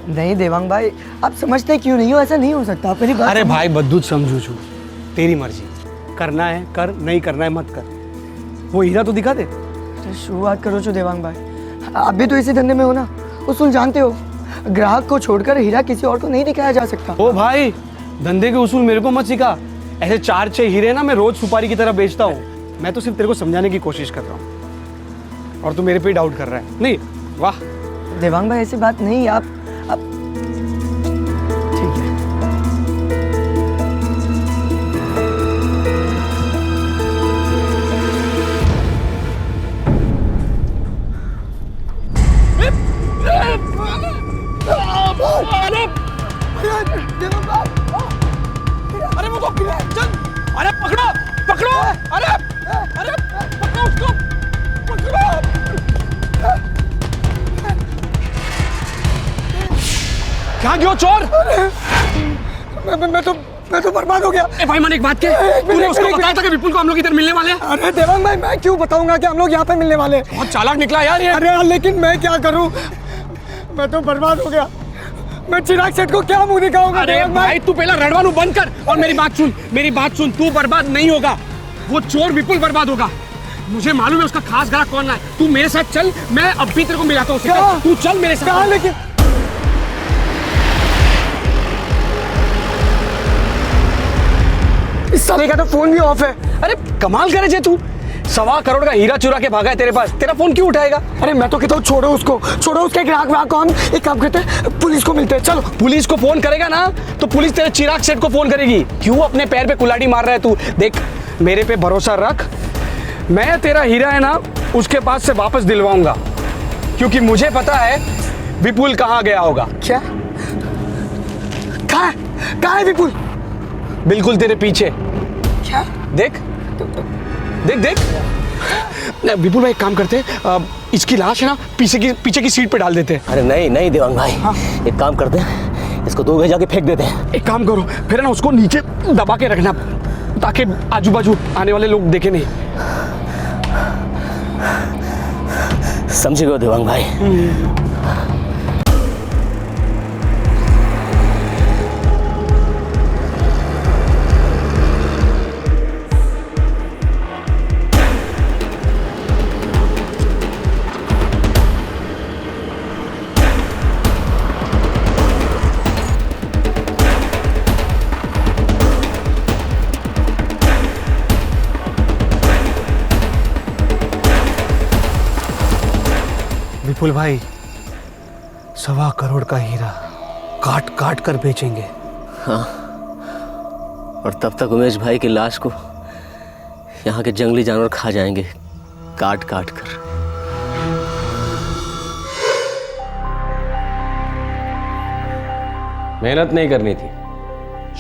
Speaker 2: नहीं देवांग भाई, आप समझते क्यों नहीं हो? ऐसा नहीं हो सकता, आप मेरी बात।
Speaker 6: अरे भाई बद्दूत समझू छू, तेरी मर्जी, करना है कर, नहीं करना है मत कर। वो हीरा तो दिखा दे।
Speaker 2: शुरुआत करो छो देवांग भाई, आप भी तो इसी धंधे में हो ना, उसूल जानते हो, ग्राहक को छोड़कर हीरा किसी और को नहीं दिखाया जा सकता।
Speaker 6: ओ भाई, धंधे के उसूल मेरे को मत सिखा। ऐसे 4-6 हीरे ना मैं रोज सुपारी की तरह बेचता हूँ। मैं तो सिर्फ तेरे को समझाने की कोशिश कर रहा हूँ, और तू मेरे पे डाउट कर रहा है। नहीं, वाह
Speaker 2: देवांग भाई, ऐसी बात नहीं। आप ठीक है।
Speaker 6: अरे वो तो चल, अरे पकड़ो पकड़ो, अरे पकड़ो उसको, पकड़ो। क्या क्यों चोर?
Speaker 2: मैं तो बर्बाद हो गया।
Speaker 6: भाई मैंने एक बात कही, तूने उसको बताया था कि विपुल को हम लोग इधर मिलने वाले हैं?
Speaker 2: अरे देवांग भाई, मैं क्यों बताऊंगा कि हम लोग यहाँ पे मिलने वाले हैं?
Speaker 6: बहुत चालाक निकला यार ये।
Speaker 2: अरे यार, लेकिन मैं क्या करूँ, मैं तो बर्बाद हो गया। मैं चिराग सेठ को क्या मुंह दिखाऊंगा?
Speaker 6: अरे भाई, तू पहला रड़वानू बंद कर और मेरी बात सुन। तू बर्बाद नहीं होगा, वो चोर विपुल बर्बाद होगा। मुझे मालूम है उसका खास ग्राहक कौन है। तू मेरे साथ चल, मैं अब भी तेरे को मिलाता हूँ। तू चल मेरे साथ।
Speaker 2: लेकिन इस साले का तो फोन भी ऑफ है।
Speaker 6: अरे कमाल करे जे तू, 1.25 करोड़ का हीरा चुरा के भागा है तेरे पास, तेरा फोन क्यों उठाएगा?
Speaker 2: अरे मैं तो कहता हूँ छोड़ो उसको, छोड़ो उसके ग्राहक को। हम एक काम करते हैं, पुलिस को मिलते हैं। चलो।
Speaker 6: पुलिस को फोन करेगा ना तो पुलिस तेरे चिराग सेठ को फोन करेगी। क्यों अपने पैर पे कुल्हाड़ी मार रहा है तू? देख, मेरे पे भरोसा रख, मैं तेरा हीरा है ना उसके पास से वापस दिलवाऊंगा, क्योंकि मुझे पता है विपुल कहाँ गया होगा।
Speaker 2: क्या? कहाँ है विपुल?
Speaker 6: बिल्कुल तेरे पीछे।
Speaker 2: क्या?
Speaker 6: देख। देख देख। विपुल भाई एक काम करते, इसकी लाश है ना पीछे की सीट पे डाल देते हैं।
Speaker 13: अरे नहीं नहीं देवांग भाई, एक काम करते हैं, इसको 2 गज जाके फेंक देते हैं।
Speaker 6: एक काम करो फिर ना, उसको नीचे दबा के रखना ताकि आजू बाजू आने वाले लोग देखे नहीं।
Speaker 13: समझ गए देवांग भाई।
Speaker 6: विपुल भाई 1.25 करोड़ का हीरा काट काट कर बेचेंगे।
Speaker 13: हाँ, और तब तक उमेश भाई की लाश को यहाँ के जंगली जानवर खा जाएंगे काट काट कर।
Speaker 7: मेहनत नहीं करनी थी,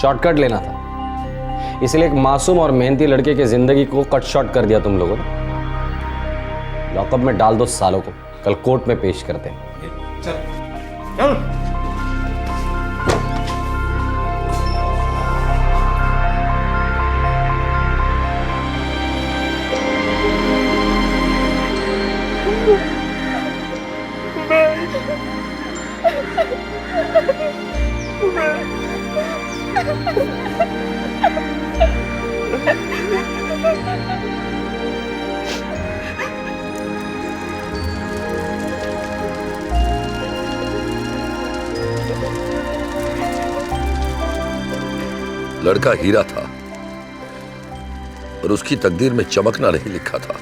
Speaker 7: शॉर्टकट लेना था, इसलिए एक मासूम और मेहनती लड़के की जिंदगी को कट शॉर्ट कर दिया तुम लोगों ने। लॉकअप में डाल दो सालों को, कल कोर्ट में पेश करते हैं। चल।
Speaker 1: लड़का हीरा था और उसकी तकदीर में चमकना नहीं लिखा था।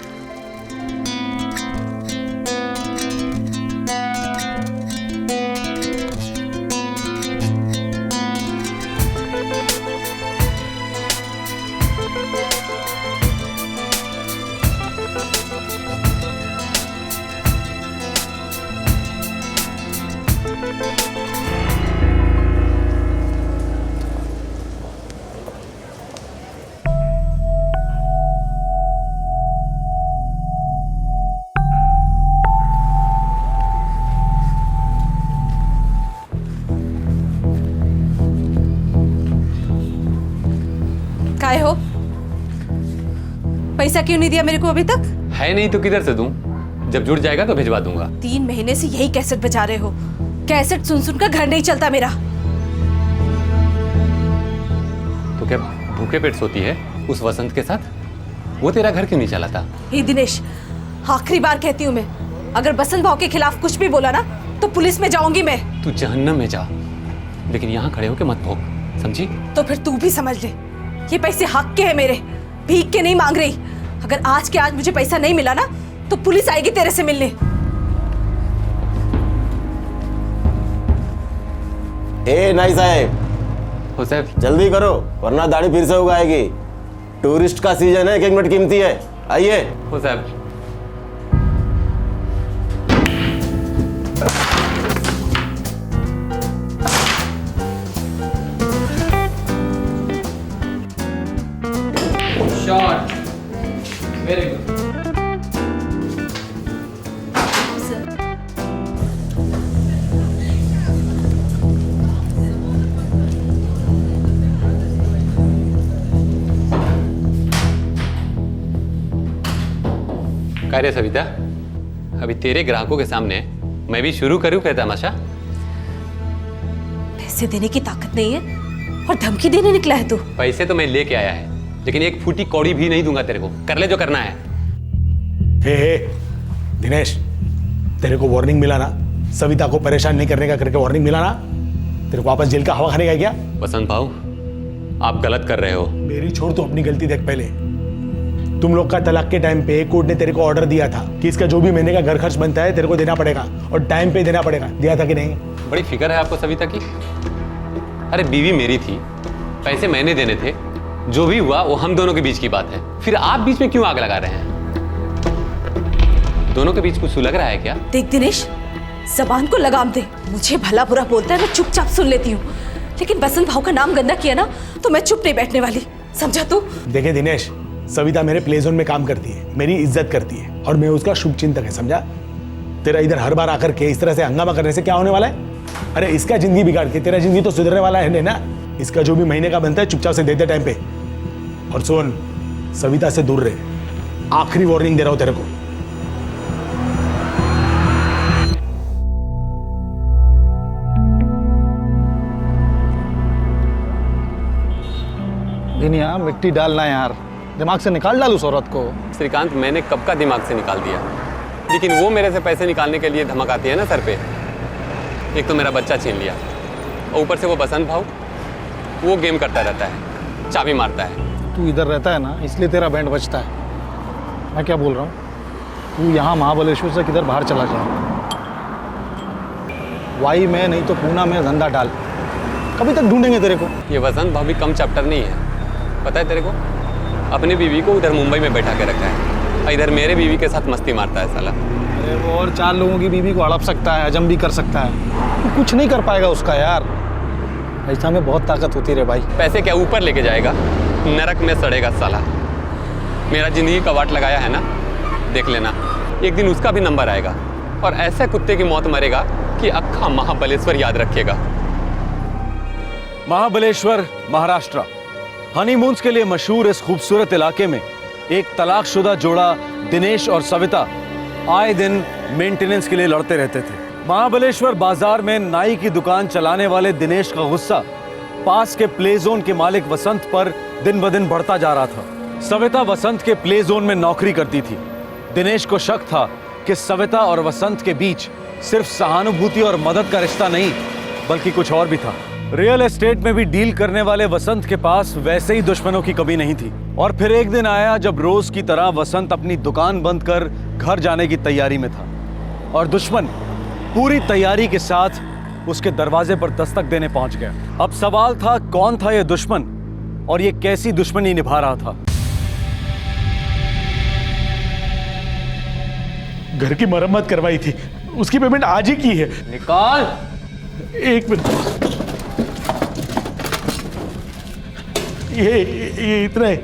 Speaker 4: काय हो, पैसा क्यों नहीं दिया मेरे को अभी तक?
Speaker 16: है नहीं तो किधर से दूं? जब जुड़ जाएगा तो भिजवा दूंगा।
Speaker 4: 3 महीने से यही कैसेट बजा रहे हो, कैसेट सुन सुन कर घर नहीं चलता मेरा।
Speaker 16: तो क्या भूखे पेट सोती है उस वसंत के साथ? वो तेरा घर क्यों नहीं चलाता?
Speaker 4: हे दिनेश, आखिरी बार कहती हूँ मैं, अगर बसंत भाव के खिलाफ कुछ भी बोला ना तो पुलिस में जाऊंगी मैं।
Speaker 16: तू जहन्नम में जा, लेकिन यहाँ खड़े होके मत भोग, समझी?
Speaker 4: तो फिर तू भी समझ ले, ये पैसे हक के हैं मेरे, भीख के नहीं मांग रही। अगर आज के आज मुझे पैसा नहीं मिला ना तो पुलिस आएगी तेरे से मिलने।
Speaker 17: ए नाई साहब,
Speaker 16: हो साहब
Speaker 17: जल्दी करो वरना दाढ़ी फिर से उगाएगी। टूरिस्ट का सीजन है, 1 मिनट कीमती है। आइए।
Speaker 16: हो साहब।
Speaker 18: Shot, very good.
Speaker 16: क्या रे सविता, अभी तेरे ग्राहकों के सामने मैं भी शुरू करूं क्या तमाशा?
Speaker 4: पैसे देने की ताकत नहीं है और धमकी देने निकला है तू।
Speaker 16: पैसे तो मैं लेके आया है, लेकिन एक फूटी कौड़ी भी नहीं दूंगा तेरे को। कर ले जो करना है।
Speaker 6: हे दिनेश, तेरे को वार्निंग मिला ना, सविता को परेशान नहीं करने का करके वार्निंग मिला ना? तेरे को वापस जेल का हवा खाने का क्या?
Speaker 16: बसंत भाऊ, आप गलत कर रहे हो।
Speaker 6: मेरी छोड़, तो अपनी गलती देख पहले। तुम लोग का तलाक के टाइम पे कोर्ट ने तेरे को ऑर्डर दिया था कि इसका जो भी महीने का घर खर्च बनता है तेरे को देना पड़ेगा और टाइम पे देना पड़ेगा। दिया था कि नहीं?
Speaker 16: बड़ी फिक्र है आपको सविता की। अरे बीवी मेरी थी, पैसे मैंने देने थे, जो भी हुआ वो हम दोनों के बीच की बात है। फिर आप बीच में क्यों आग लगा रहे हैं? दोनों के बीच कुछ सुलग रहा है क्या?
Speaker 4: देख दिनेश, जबान को लगाम दे। मुझे भला बुरा बोलता है, मैं चुपचाप सुन लेती हूँ, लेकिन बसंत भाव का नाम गंदा किया ना तो मैं चुप नहीं बैठने वाली, समझा तू?
Speaker 6: देखे दिनेश, सविता मेरे प्ले जोन में काम करती है, मेरी इज्जत करती है और मैं उसका शुभ चिंतक है, समझा? तेरा इधर हर बार आकर के इस तरह से हंगामा करने से क्या होने वाला है? अरे इसका जिंदगी बिगाड़ के तेरा जिंदगी तो सुधरने वाला है ना। इसका जो भी महीने का बनता है चुपचाप से दे दे टाइम पे। और सुन, सविता से दूर रहे, आखिरी वार्निंग दे रहा हूं तेरे को।
Speaker 14: दुनिया मिट्टी डालना यार, दिमाग से निकाल डाल उस औरत को।
Speaker 16: श्रीकांत, मैंने कब का दिमाग से निकाल दिया, लेकिन वो मेरे से पैसे निकालने के लिए धमकाती है ना सर पे। एक तो मेरा बच्चा छीन लिया और ऊपर से वो बसंत भाव, वो गेम करता रहता है, चाबी मारता है।
Speaker 14: तू इधर रहता है ना, इसलिए तेरा बैंड बजता है। मैं क्या बोल रहा हूँ, तू यहाँ महाबलेश्वर से किधर बाहर चला जा, वाई में नहीं तो पूना में धंधा डाल, कभी तक ढूंढेंगे तेरे को।
Speaker 16: ये वसंत भाव भी कम चैप्टर नहीं है, पता है तेरे को? अपनी बीवी को उधर मुंबई में बैठा के रखा है और इधर मेरे बीवी के साथ मस्ती मारता है साला।
Speaker 14: अरे वो और 4 लोगों की बीवी को हड़प सकता है, हजम भी कर सकता है, तू कुछ नहीं कर पाएगा उसका यार। ऐसा में बहुत ताकत होती रे भाई।
Speaker 16: पैसे क्या ऊपर लेके जाएगा, नरक में सड़ेगा साला। मेरा जिंदगी का वाट लगाया है ना, देख लेना एक दिन उसका भी नंबर आएगा और ऐसे कुत्ते की मौत मरेगा कि अक्खा महाबलेश्वर याद रखेगा।
Speaker 8: महाबलेश्वर, महाराष्ट्र। हनीमून्स के लिए मशहूर इस खूबसूरत इलाके में एक तलाकशुदा जोड़ा दिनेश और सविता आए दिन मेंटेनेंस के लिए लड़ते रहते थे। महाबलेश्वर बाजार में नाई की दुकान चलाने वाले दिनेश का गुस्सा पास के प्ले जोन के मालिक वसंत पर दिन ब दिन बढ़ता जा रहा था। सविता वसंत के प्ले जोन में नौकरी करती थी। दिनेश को शक था कि सविता और वसंत के बीच सिर्फ सहानुभूति और मदद का रिश्ता नहीं, बल्कि कुछ और भी था। रियल एस्टेट में भी डील करने वाले वसंत के पास वैसे ही दुश्मनों की कमी नहीं थी। और फिर एक दिन आया जब रोज की तरह वसंत अपनी दुकान बंद कर घर जाने की तैयारी में था और दुश्मन पूरी तैयारी के साथ उसके दरवाजे पर दस्तक देने पहुंच गया। अब सवाल था, कौन था यह दुश्मन और ये कैसी दुश्मनी निभा रहा था?
Speaker 6: घर की मरम्मत करवाई थी, उसकी पेमेंट आज ही की है।
Speaker 18: निकाल।
Speaker 6: एक मिनट, ये इतना है।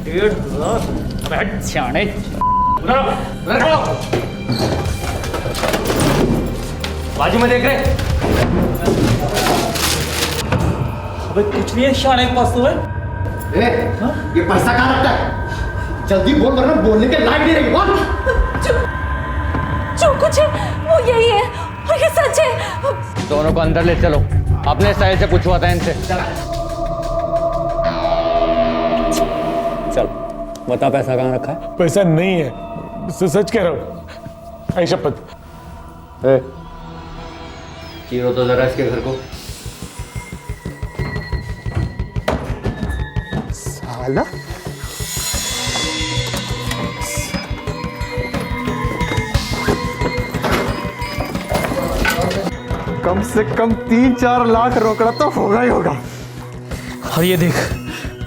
Speaker 18: 1.5 लाख सियाने। बाजी में देख रहे? अबे कुछ नहीं है, शाने के पास तो है।
Speaker 19: ये पैसा कहाँ रखता है? जल्दी बोल, वरना बोलने के लायक नहीं रहेगी। बोल।
Speaker 4: जो कुछ है वो यही है और ये सच है।
Speaker 18: दोनों को अंदर ले चलो, अपने स्टाइल से पूछवाता है इनसे। चल बता, पैसा कहाँ रखा है?
Speaker 6: पैसा नहीं है, सच कह रहा हूँ, आई शपथ।
Speaker 18: चीरो तो जरा इसके घर को।
Speaker 19: साला कम से कम 3-4 लाख रोकड़ा तो होगा ही होगा।
Speaker 14: और ये देख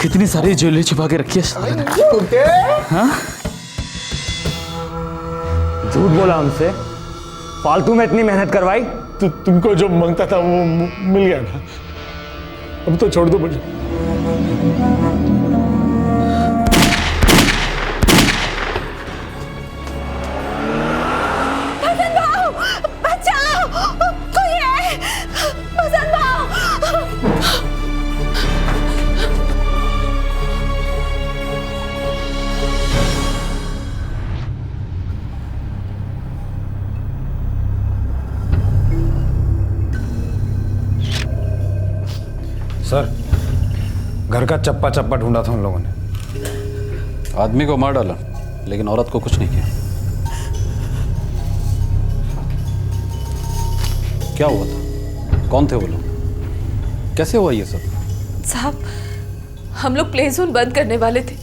Speaker 14: कितनी सारी ज्वेलरी छुपा के रखी है। हाँ?
Speaker 3: झूठ बोला हमसे, फालतू में इतनी मेहनत करवाई।
Speaker 6: तुमको जो मांगता था वो मिल गया ना, अब तो छोड़ दो मुझे।
Speaker 4: बसंत भाव, बचाओ, कोई है? बसंत भाव।
Speaker 12: सर, घर का चप्पा चप्पा ढूंढा था उन लोगों ने।
Speaker 7: आदमी को मार डाला, लेकिन औरत को कुछ नहीं किया। क्या हुआ था? कौन थे वो लोग? कैसे हुआ ये सब?
Speaker 5: साहब, हम लोग प्ले जोन बंद करने वाले थे।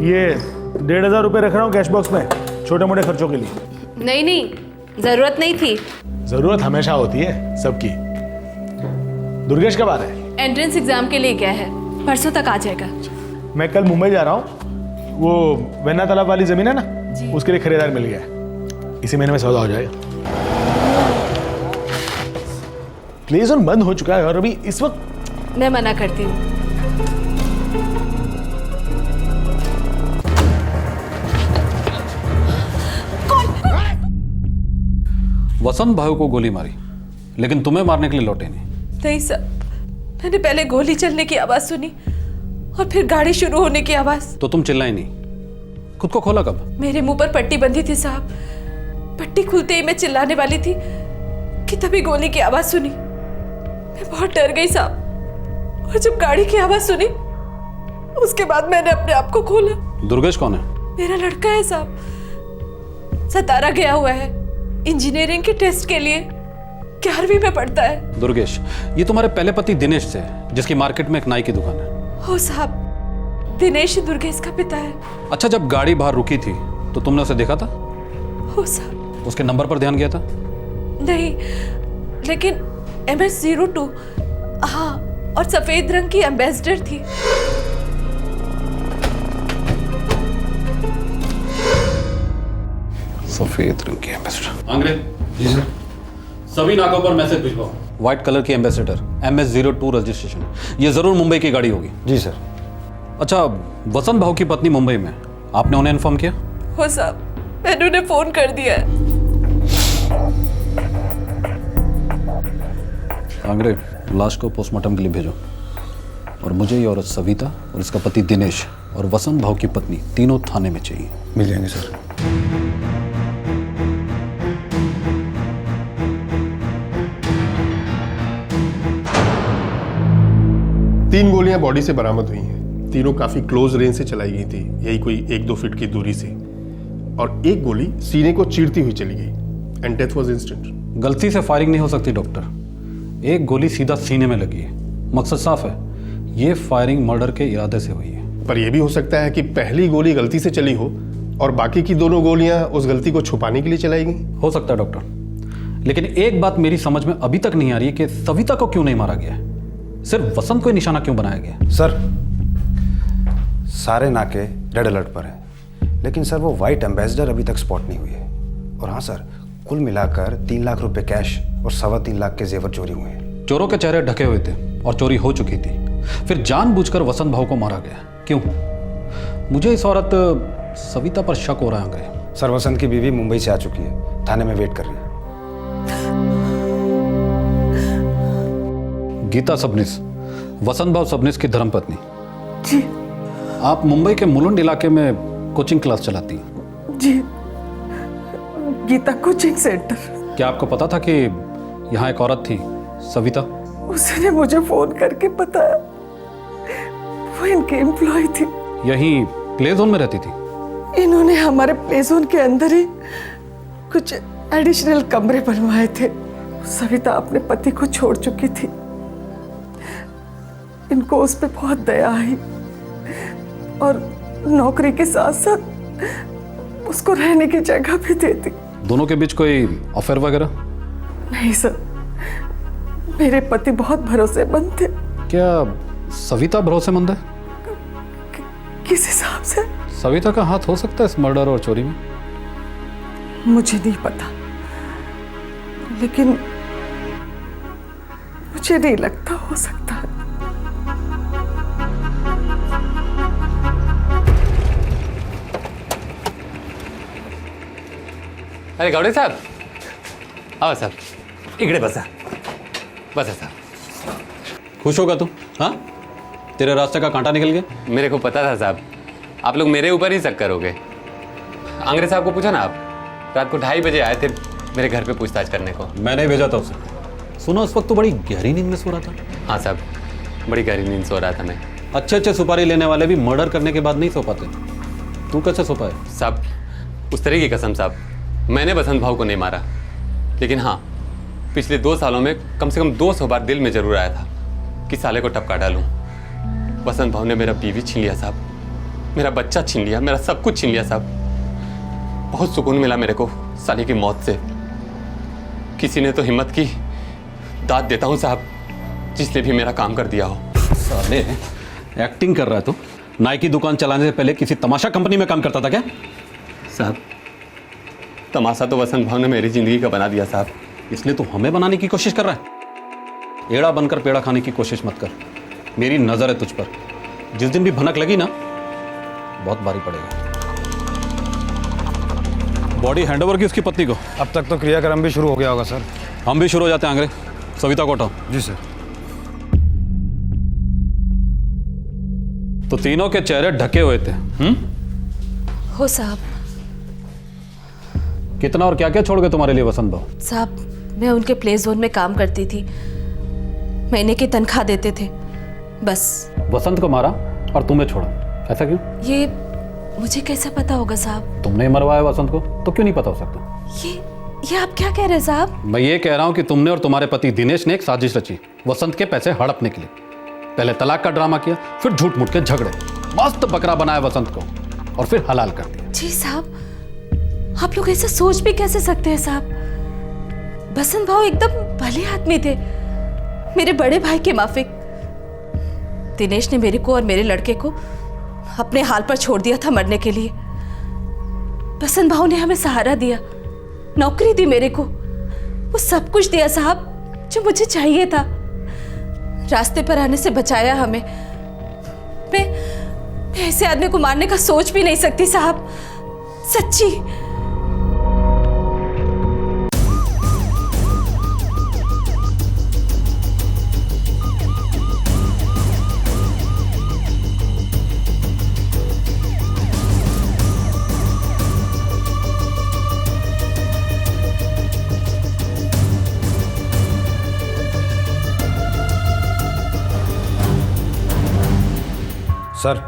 Speaker 6: ये 1,500 रुपए रख रहा हूँ कैश बॉक्स में, छोटे मोटे खर्चों के लिए।
Speaker 5: नहीं, जरूरत नहीं थी।
Speaker 6: जरूरत हमेशा होती है सबकी। दुर्गेश कब आ रहा है?
Speaker 5: एंट्रेंस एग्जाम के लिए गया है, परसों तक आ जाएगा।
Speaker 6: मैं कल मुंबई जा रहा हूँ, वो वेन्ना तालाब वाली जमीन है ना, उसके लिए खरीदार मिल गया है। इसी महीने में सौदा हो जाएगा। प्ले जोन बंद हो चुका है और अभी इस वक्त
Speaker 4: मैं मना करती हूँ।
Speaker 7: वसंत भाई को गोली मारी, लेकिन तुम्हें मारने के लिए लौटे नहीं।
Speaker 4: नहीं सर, मैंने पहले गोली चलने की आवाज सुनी और फिर गाड़ी शुरू होने की आवाज।
Speaker 7: तो तुम चिल्लाई नहीं, खुद को खोला कब?
Speaker 4: मेरे मुंह पर पट्टी बंधी थी साहब। पट्टी खुलते ही मैं चिल्लाने वाली थी कि तभी गोली की आवाज सुनी। मैं बहुत डर गई साहब, और जब गाड़ी की आवाज सुनी उसके बाद मैंने अपने आप को खोला।
Speaker 7: दुर्गेश कौन है?
Speaker 4: मेरा लड़का है साहब, सतारा गया हुआ है इंजीनियरिंग के टेस्ट के लिए, 11वीं में पढ़ता है।
Speaker 7: दुर्गेश, ये तुम्हारे पहले पति दिनेश से, जिसकी मार्केट में एक नाई की दुकान है।
Speaker 4: हो साहब, दिनेश दुर्गेश का पिता है।
Speaker 7: अच्छा, जब गाड़ी बाहर रुकी थी तो तुमने उसे देखा था?
Speaker 4: हो साहब।
Speaker 7: उसके नंबर पर ध्यान गया था?
Speaker 4: नहीं, लेकिन MS02, हाँ, और सफेद रंग की एम्बेसडर थी।
Speaker 7: सफेद रंग की एम्बेसडर। अंग्रेज जी सर, सभी नाकों पर मैसेज भिजवाओ। व्हाइट कलर की एम्बेसडर, MS02 रजिस्ट्रेशन। ये जरूर मुंबई की गाड़ी होगी।
Speaker 6: जी सर।
Speaker 7: अच्छा, वसंत भाव की पत्नी मुंबई में, आपने उन्हें इन्फॉर्म किया?
Speaker 4: हो साहब, मैंने उन्हें फोन कर दिया है।
Speaker 7: अंग्रेज, लाश को पोस्टमार्टम के लिए भेजो, और मुझे ये औरत सविता और इसका पति दिनेश और वसंत भाव की पत्नी तीनों थाने में चाहिए।
Speaker 6: मिल जाएंगे सर।
Speaker 20: तीन गोलियां बॉडी से बरामद हुई हैं। तीनों काफी क्लोज रेंज से चलाई गई थी, यही कोई 1-2 फीट की दूरी से, और एक गोली सीने को चीरती हुई चली गई एंड डेथ वाज इंस्टेंट।
Speaker 7: गलती से फायरिंग नहीं हो सकती डॉक्टर, एक गोली सीधा सीने में लगी है, मकसद साफ है, ये फायरिंग मर्डर के इरादे से हुई है।
Speaker 20: पर यह भी हो सकता है कि पहली गोली गलती से चली हो और बाकी की दोनों गोलियां उस गलती को छुपाने के लिए चलाई गई।
Speaker 7: हो सकता है डॉक्टर, लेकिन एक बात मेरी समझ में अभी तक नहीं आ रही है कि सविता को क्यों नहीं मारा गया है, सिर्फ वसंत को निशाना क्यों बनाया गया?
Speaker 6: सर, सारे नाके रेड अलर्ट पर हैं, लेकिन सर वो वाइट एम्बेसडर अभी तक स्पॉट नहीं हुई है। और हाँ सर, कुल मिलाकर 3 लाख रुपए कैश और 3.25 लाख के जेवर चोरी हुए हैं।
Speaker 7: चोरों के चेहरे ढके हुए थे और चोरी हो चुकी थी, फिर जानबूझकर वसंत भाव को मारा गया, क्यों? मुझे इस औरत सविता पर शक हो रहा है।
Speaker 6: सर, वसंत की बीवी मुंबई से आ चुकी है, थाने में वेट कर रही है।
Speaker 7: गीता सबनिस, वसंत भाव सबनिस की धर्मपत्नी।
Speaker 10: जी।
Speaker 7: आप मुंबई के मुलुंड इलाके में कोचिंग क्लास चलाती हैं?
Speaker 10: जी, गीता कोचिंग सेंटर।
Speaker 7: क्या आपको पता था कि यहाँ एक औरत थी, सविता?
Speaker 10: उसने मुझे फोन करके बताया, वो इनकी एम्प्लॉय थी।
Speaker 7: यहीं प्ले जोन में रहती थी?
Speaker 10: इन्होंने हमारे प्ले जोन के अंदर ही कुछ एडिशनल कमरे बनवाए थे। सविता अपने पति को छोड़ चुकी थी, इनको उस पर बहुत दया आई और नौकरी के साथ साथ उसको रहने की जगह भी दे दी।
Speaker 7: दोनों के बीच कोई अफेयर वगैरह?
Speaker 10: नहीं सर, मेरे पति बहुत भरोसेमंद थे।
Speaker 7: क्या सविता भरोसेमंद है?
Speaker 10: किस हिसाब से?
Speaker 7: सविता का हाथ हो सकता है इस मर्डर और चोरी में?
Speaker 10: मुझे नहीं पता, लेकिन मुझे नहीं लगता हो सकता है।
Speaker 16: अरे गौड़े साहब, आओ साहब, इकडे बसा, बसा साहब।
Speaker 7: खुश होगा तू? हाँ, तेरे रास्ते का कांटा निकल गया।
Speaker 16: मेरे को पता था साहब, आप लोग मेरे ऊपर ही शक करोगे। अंग्रेज साहब को पूछा ना, आप रात को 2:30 बजे आए थे मेरे घर पे पूछताछ करने को।
Speaker 7: मैंने भेजा था उसे। सुनो, उस वक्त तो बड़ी गहरी नींद में सो रहा था।
Speaker 16: हाँ साहब, बड़ी गहरी नींद सो रहा था मैं।
Speaker 7: अच्छे सुपारी लेने वाले भी मर्डर करने के बाद नहीं सो पाते, तू कैसे सो पाए?
Speaker 16: साहब, उस तरह की कसम साहब, मैंने वसंत भाव को नहीं मारा, लेकिन हाँ, पिछले 2 सालों में कम से कम 200 बार दिल में जरूर आया था कि साले को टपका डालूं। वसंत भाव ने मेरा बीवी छीन लिया साहब, मेरा बच्चा छीन लिया, मेरा सब कुछ छीन लिया साहब। बहुत सुकून मिला मेरे को साले की मौत से। किसी ने तो हिम्मत की, दाद देता हूँ साहब, जिसने भी मेरा काम कर दिया हो।
Speaker 7: साले, एक्टिंग कर रहा है तू? नाई की दुकान चलाने से पहले किसी तमाशा कंपनी में काम करता था क्या?
Speaker 16: साहब, तमाशा तो वसंत भाव ने मेरी जिंदगी का बना दिया साहब।
Speaker 7: इसलिए तू हमें बनाने की कोशिश कर रहा है? एड़ा बनकर पेड़ा खाने की कोशिश मत कर। मेरी नजर है तुझ पर, जिस दिन भी भनक लगी ना बहुत भारी पड़ेगा। बॉडी हैंडओवर की उसकी पत्नी को।
Speaker 6: अब तक तो क्रियाक्रम भी शुरू हो गया होगा सर।
Speaker 7: हम भी शुरू हो जाते हैं आंग्रे। सविता को हटाओ।
Speaker 6: जी सर।
Speaker 7: तो तीनों के चेहरे ढके हुए थे।
Speaker 4: हो साहब।
Speaker 7: कितना और क्या क्या छोड़ गए तुम्हारे लिए वसंत भाव?
Speaker 4: साहब मैं उनके प्ले जोन में काम करती थी, महीने की तनख्वाह देते थे बस।
Speaker 7: वसंत को मारा और तुम्हें छोड़ा, ऐसा क्यों?
Speaker 4: ये मुझे कैसे पता होगा साहब?
Speaker 7: तुमने मरवाया वसंत को तो क्यों नहीं पता हो सकता?
Speaker 4: ये आप क्या कह रहे हैं साहब?
Speaker 7: मैं ये कह रहा हूं कि तुमने और तुम्हारे पति दिनेश ने एक साजिश रची वसंत के पैसे हड़पने के लिए। पहले तलाक का ड्रामा किया, फिर झूठ मूठ के झगड़े, मस्त बकरा बनाया वसंत को और फिर हलाल कर दिया।
Speaker 4: जी साहब, आप लोग ऐसा सोच भी कैसे सकते हैं साहब? बसंत भाव एकदम भले आदमी थे, मेरे बड़े भाई के माफिक। दिनेश ने मेरे को और मेरे लड़के को अपने हाल पर छोड़ दिया था मरने के लिए। बसंत भाव ने हमें सहारा दिया, नौकरी दी मेरे को, वो सब कुछ दिया साहब जो मुझे चाहिए था। रास्ते पर आने से बचाया हमें। मैं ऐसे आदमी को मारने का सोच भी नहीं सकती साहब, सच्ची।
Speaker 6: सर,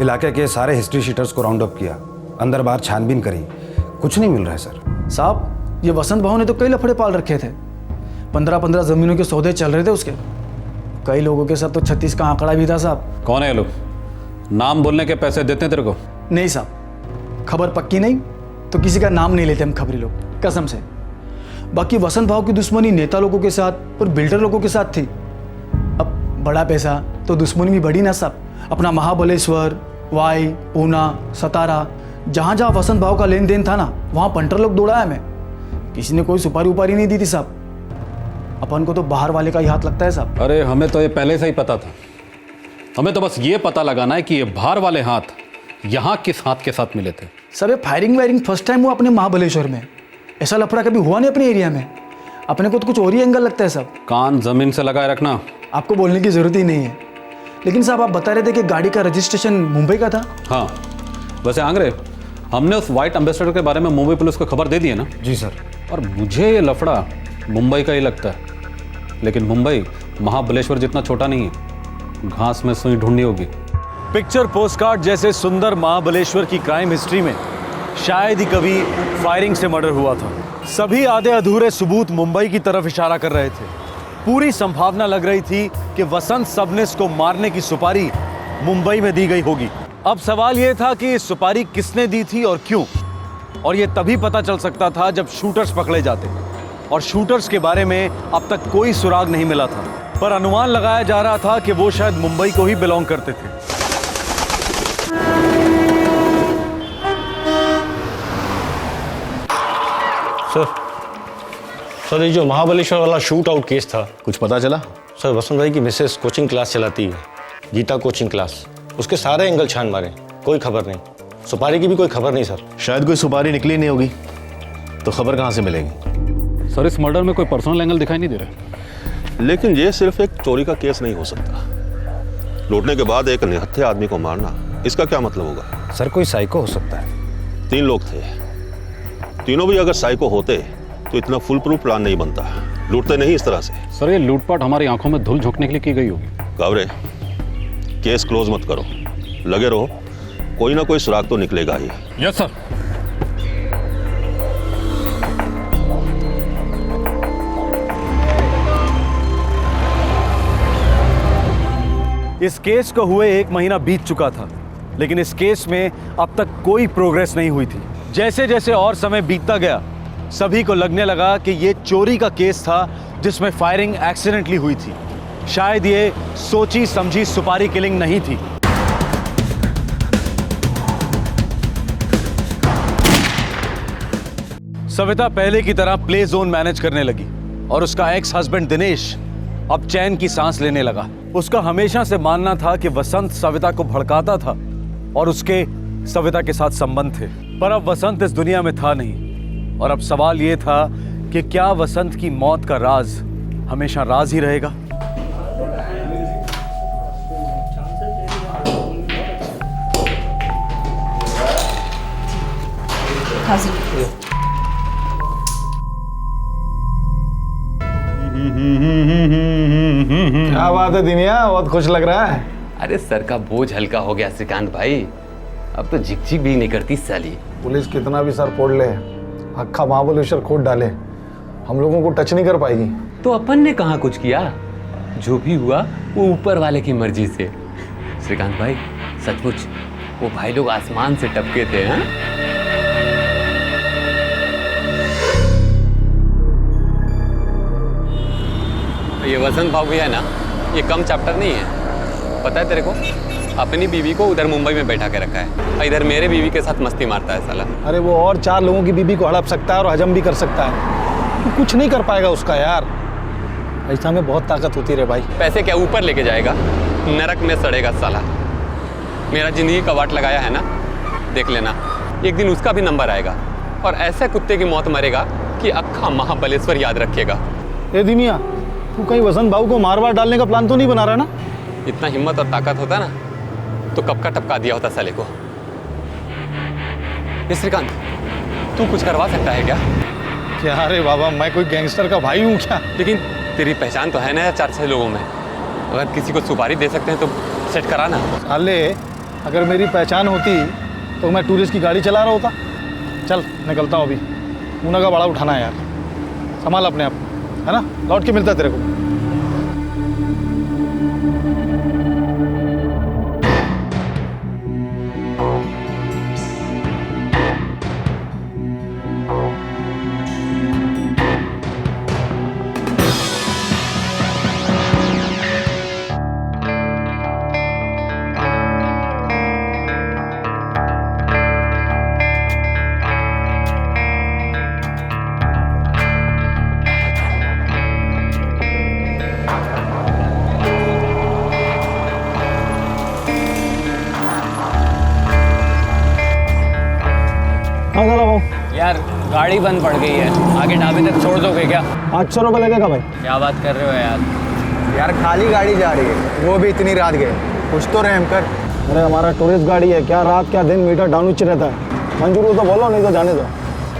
Speaker 6: इलाके के सारे हिस्ट्री शीटर्स को राउंड अप किया, अंदर बाहर छानबीन करी, कुछ नहीं मिल रहा है सर।
Speaker 14: साहब ये वसंत भाव ने तो कई लफड़े पाल रखे थे। 15-15 जमीनों के सौदे चल रहे थे उसके। कई लोगों के साथ तो 36 का आंकड़ा भी था साहब।
Speaker 7: कौन है ये लोग? नाम बोलने के पैसे देते हैं तेरे को?
Speaker 14: नहीं साहब, खबर पक्की नहीं तो किसी का नाम नहीं लेते हम खबरी लोग, कसम से। बाकी वसंत भाव की दुश्मनी नेता लोगों के साथ और बिल्डर लोगों के साथ थी। अब बड़ा पैसा तो दुश्मनी भी बढ़ी ना साहब। अपना महाबलेश्वर, वाई, ऊना, सतारा, जहाँ जहाँ वसंत भाव का लेन देन था ना वहाँ पंटर लोग दौड़ाया हमें। किसी ने कोई सुपारी उपारी नहीं दी थी साहब। अपन को तो बाहर वाले का ही हाथ लगता है साहब।
Speaker 7: अरे हमें तो ये पहले से ही पता था। हमें तो बस ये पता लगाना है कि ये बाहर वाले हाथ यहाँ किस हाथ के साथ मिले थे।
Speaker 14: सब ये फायरिंग वायरिंग फर्स्ट टाइम हुआ अपने महाबलेश्वर में। ऐसा लफड़ा कभी हुआ नहीं अपने एरिया में। अपने को तो कुछ और ही एंगल लगता है साहब।
Speaker 7: कान जमीन से लगाए रखना।
Speaker 14: आपको बोलने की जरूरत ही नहीं है। लेकिन साहब आप बता रहे थे कि गाड़ी का रजिस्ट्रेशन मुंबई का था।
Speaker 7: हाँ, वैसे आंग्रे हमने उस वाइट एम्बेसडर के बारे में मुंबई पुलिस को खबर दे दी है ना?
Speaker 6: जी सर।
Speaker 7: और मुझे ये लफड़ा मुंबई का ही लगता है। लेकिन मुंबई महाबलेश्वर जितना छोटा नहीं है, घास में सुई ढूंढनी होगी।
Speaker 8: पिक्चर पोस्टकार्ड जैसे सुंदर महाबलेश्वर की क्राइम हिस्ट्री में शायद ही कभी फायरिंग से मर्डर हुआ था। सभी आधे अधूरे सबूत मुंबई की तरफ इशारा कर रहे थे। पूरी संभावना लग रही थी कि वसंत सबनिस को मारने की सुपारी मुंबई में दी गई होगी। अब सवाल यह था कि सुपारी किसने दी थी और क्यों, और यह तभी पता चल सकता था जब शूटर्स पकड़े जाते। और शूटर्स के बारे में अब तक कोई सुराग नहीं मिला था, पर अनुमान लगाया जा रहा था कि वो शायद मुंबई को ही बिलोंग करते थे।
Speaker 21: सर ये जो महाबलेश्वर वाला शूट आउट केस था, कुछ पता चला? सर वसंत भाई की मिसेस कोचिंग क्लास चलाती है, गीता कोचिंग क्लास। उसके सारे एंगल छान मारे, कोई खबर नहीं। सुपारी की भी कोई खबर नहीं सर।
Speaker 17: शायद कोई सुपारी निकली नहीं होगी, तो खबर कहाँ से मिलेगी?
Speaker 7: सर इस मर्डर में कोई पर्सनल एंगल दिखाई नहीं दे रहा।
Speaker 22: लेकिन ये सिर्फ एक चोरी का केस नहीं हो सकता। लूटने के बाद एक निहत्थे आदमी को मारना, इसका क्या मतलब होगा?
Speaker 6: सर कोई साइको हो सकता है।
Speaker 22: 3 लोग थे, तीनों भी अगर साइको होते तो इतना फुल प्रूफ प्लान नहीं बनता। लूटते नहीं इस तरह से।
Speaker 7: सर ये लूटपाट हमारी आंखों में धूल झोंकने के लिए की गई होगी।
Speaker 22: कावरे, केस क्लोज मत करो, लगे रहो, कोई ना कोई सुराग तो निकलेगा ही।
Speaker 7: Yes sir.
Speaker 8: इस केस को हुए 1 महीना बीत चुका था, लेकिन इस केस में अब तक कोई प्रोग्रेस नहीं हुई थी। जैसे जैसे और समय बीतता गया, सभी को लगने लगा कि ये चोरी का केस था जिसमें फायरिंग एक्सीडेंटली हुई थी। शायद ये सोची समझी सुपारी किलिंग नहीं थी। सविता पहले की तरह प्ले जोन मैनेज करने लगी और उसका एक्स हस्बैंड दिनेश अब चैन की सांस लेने लगा। उसका हमेशा से मानना था कि वसंत सविता को भड़काता था और उसके सविता के साथ संबंध थे, पर अब वसंत इस दुनिया में था नहीं। और अब सवाल यह था कि क्या वसंत की मौत का राज हमेशा राज ही रहेगा?
Speaker 14: क्या बात है दिनिया, बहुत खुश लग रहा है।
Speaker 16: अरे सर का बोझ हल्का हो गया श्रीकांत भाई, अब तो झिकझिक भी नहीं करती साली।
Speaker 14: पुलिस कितना भी सर फोड़ ले, अक्खा महाबलेश्वर खोद डाले, हम लोगों को टच नहीं कर पाएगी।
Speaker 16: तो अपन ने कहाँ कुछ किया, जो भी हुआ वो ऊपर वाले की मर्जी से। श्रीकांत भाई सचमुच वो भाई लोग आसमान से टपके थे। हाँ ये वसंत भाव भी है ना, ये कम चैप्टर नहीं है। पता है तेरे को, अपनी बीवी को उधर मुंबई में बैठा के रखा है, इधर मेरे बीवी के साथ मस्ती मारता है साला।
Speaker 14: अरे वो और 4 लोगों की बीबी को हड़प सकता है और हजम भी कर सकता है, तो कुछ नहीं कर पाएगा उसका यार। ऐसा में बहुत ताकत होती रे भाई।
Speaker 16: पैसे क्या ऊपर लेके जाएगा, नरक में सड़ेगा साला। मेरा जिंदगी का वाट लगाया है ना, देख लेना एक दिन उसका भी नंबर आएगा और ऐसे कुत्ते की मौत मरेगा कि अक्खा महाबलेश्वर याद रखेगा।
Speaker 14: ए दिनिया, तू कहीं वसंत भाऊ को मार डालने का प्लान तो नहीं बना रहा ना?
Speaker 16: इतना हिम्मत और ताकत होता ना तो कब का टपका दिया होता साले को। ये श्रीकांत, तू कुछ करवा सकता है क्या?
Speaker 14: क्या रे बाबा, मैं कोई गैंगस्टर का भाई हूँ क्या?
Speaker 16: लेकिन तेरी पहचान तो है ना 4-6 लोगों में, अगर किसी को सुपारी दे सकते हैं तो सेट कराना।
Speaker 14: साले, अगर मेरी पहचान होती तो मैं टूरिस्ट की गाड़ी चला रहा होता। चल निकलता हूँ अभी, ऊना का बड़ा उठाना है यार, संभाल अपने आप, है ना? लौट के मिलता है तेरे को।
Speaker 16: यार गाड़ी बंद पड़ गई है, आगे ढाबे तक छोड़ दोगे क्या?
Speaker 14: 800 रुपये लगेगा भाई।
Speaker 16: क्या बात कर रहे हो यार
Speaker 14: खाली गाड़ी जा रही है, वो भी इतनी रात गए, कुछ तो रहम कर। अरे हमारा टूरिस्ट गाड़ी है, क्या रात क्या दिन मीटर डाउन नीचे रहता है। मंजूर हो तो बोलो, नहीं तो जाने दो।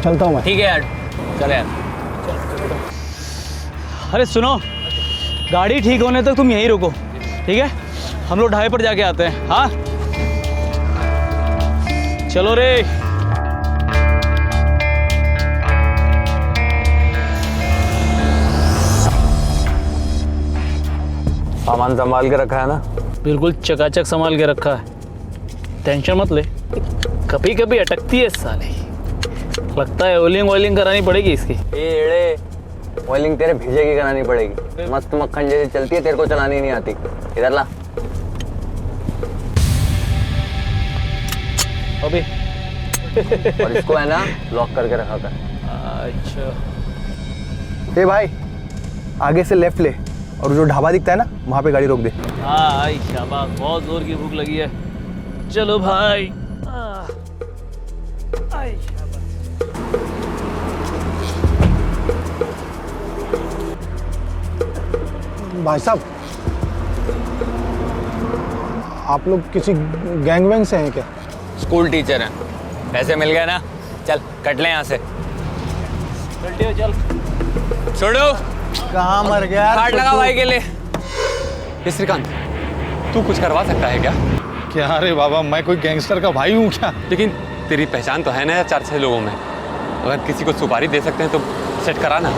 Speaker 14: चलता हूँ मैं।
Speaker 16: ठीक है यार, चल यार।
Speaker 6: अरे सुनो, गाड़ी ठीक होने तक तुम यहीं रुको, ठीक है? हम लोग ढाबे पर जाके आते हैं। हाँ चलो रे।
Speaker 7: सामान संभाल के रखा है ना?
Speaker 6: बिल्कुल चकाचक संभाल के रखा है, टेंशन मत ले। कभी कभी अटकती है साले, लगता है ऑयलिंग करानी पड़ेगी इसकी।
Speaker 13: ऑयलिंग तेरे भेजे की करानी पड़ेगी, मस्त मक्खन जैसी चलती है, तेरे को चलानी नहीं आती। इधर ला
Speaker 6: अभी।
Speaker 13: और इसको है ना लॉक करके रखा कर।
Speaker 6: अच्छा
Speaker 14: ए भाई, आगे से लेफ्ट ले और जो ढाबा दिखता है ना, वहाँ पे गाड़ी रोक दे।
Speaker 6: हाँ शाबाश, बहुत जोर की भूख लगी है। चलो भाई।
Speaker 14: भाई साहब, आप लोग किसी गैंग वैंग से हैं क्या?
Speaker 16: स्कूल टीचर हैं, पैसे मिल गए ना, चल कट ले यहाँ से।
Speaker 6: चल
Speaker 16: छोड़ो।
Speaker 14: कहाँ मर गया?
Speaker 16: काट लगा भाई के लिए। श्रीकांत, तू कुछ करवा सकता है क्या?
Speaker 14: क्या रे बाबा, मैं कोई गैंगस्टर का भाई हूँ क्या?
Speaker 16: लेकिन तेरी पहचान तो है ना 4-6 लोगों में, अगर किसी को सुपारी दे सकते हैं तो सेट कराना।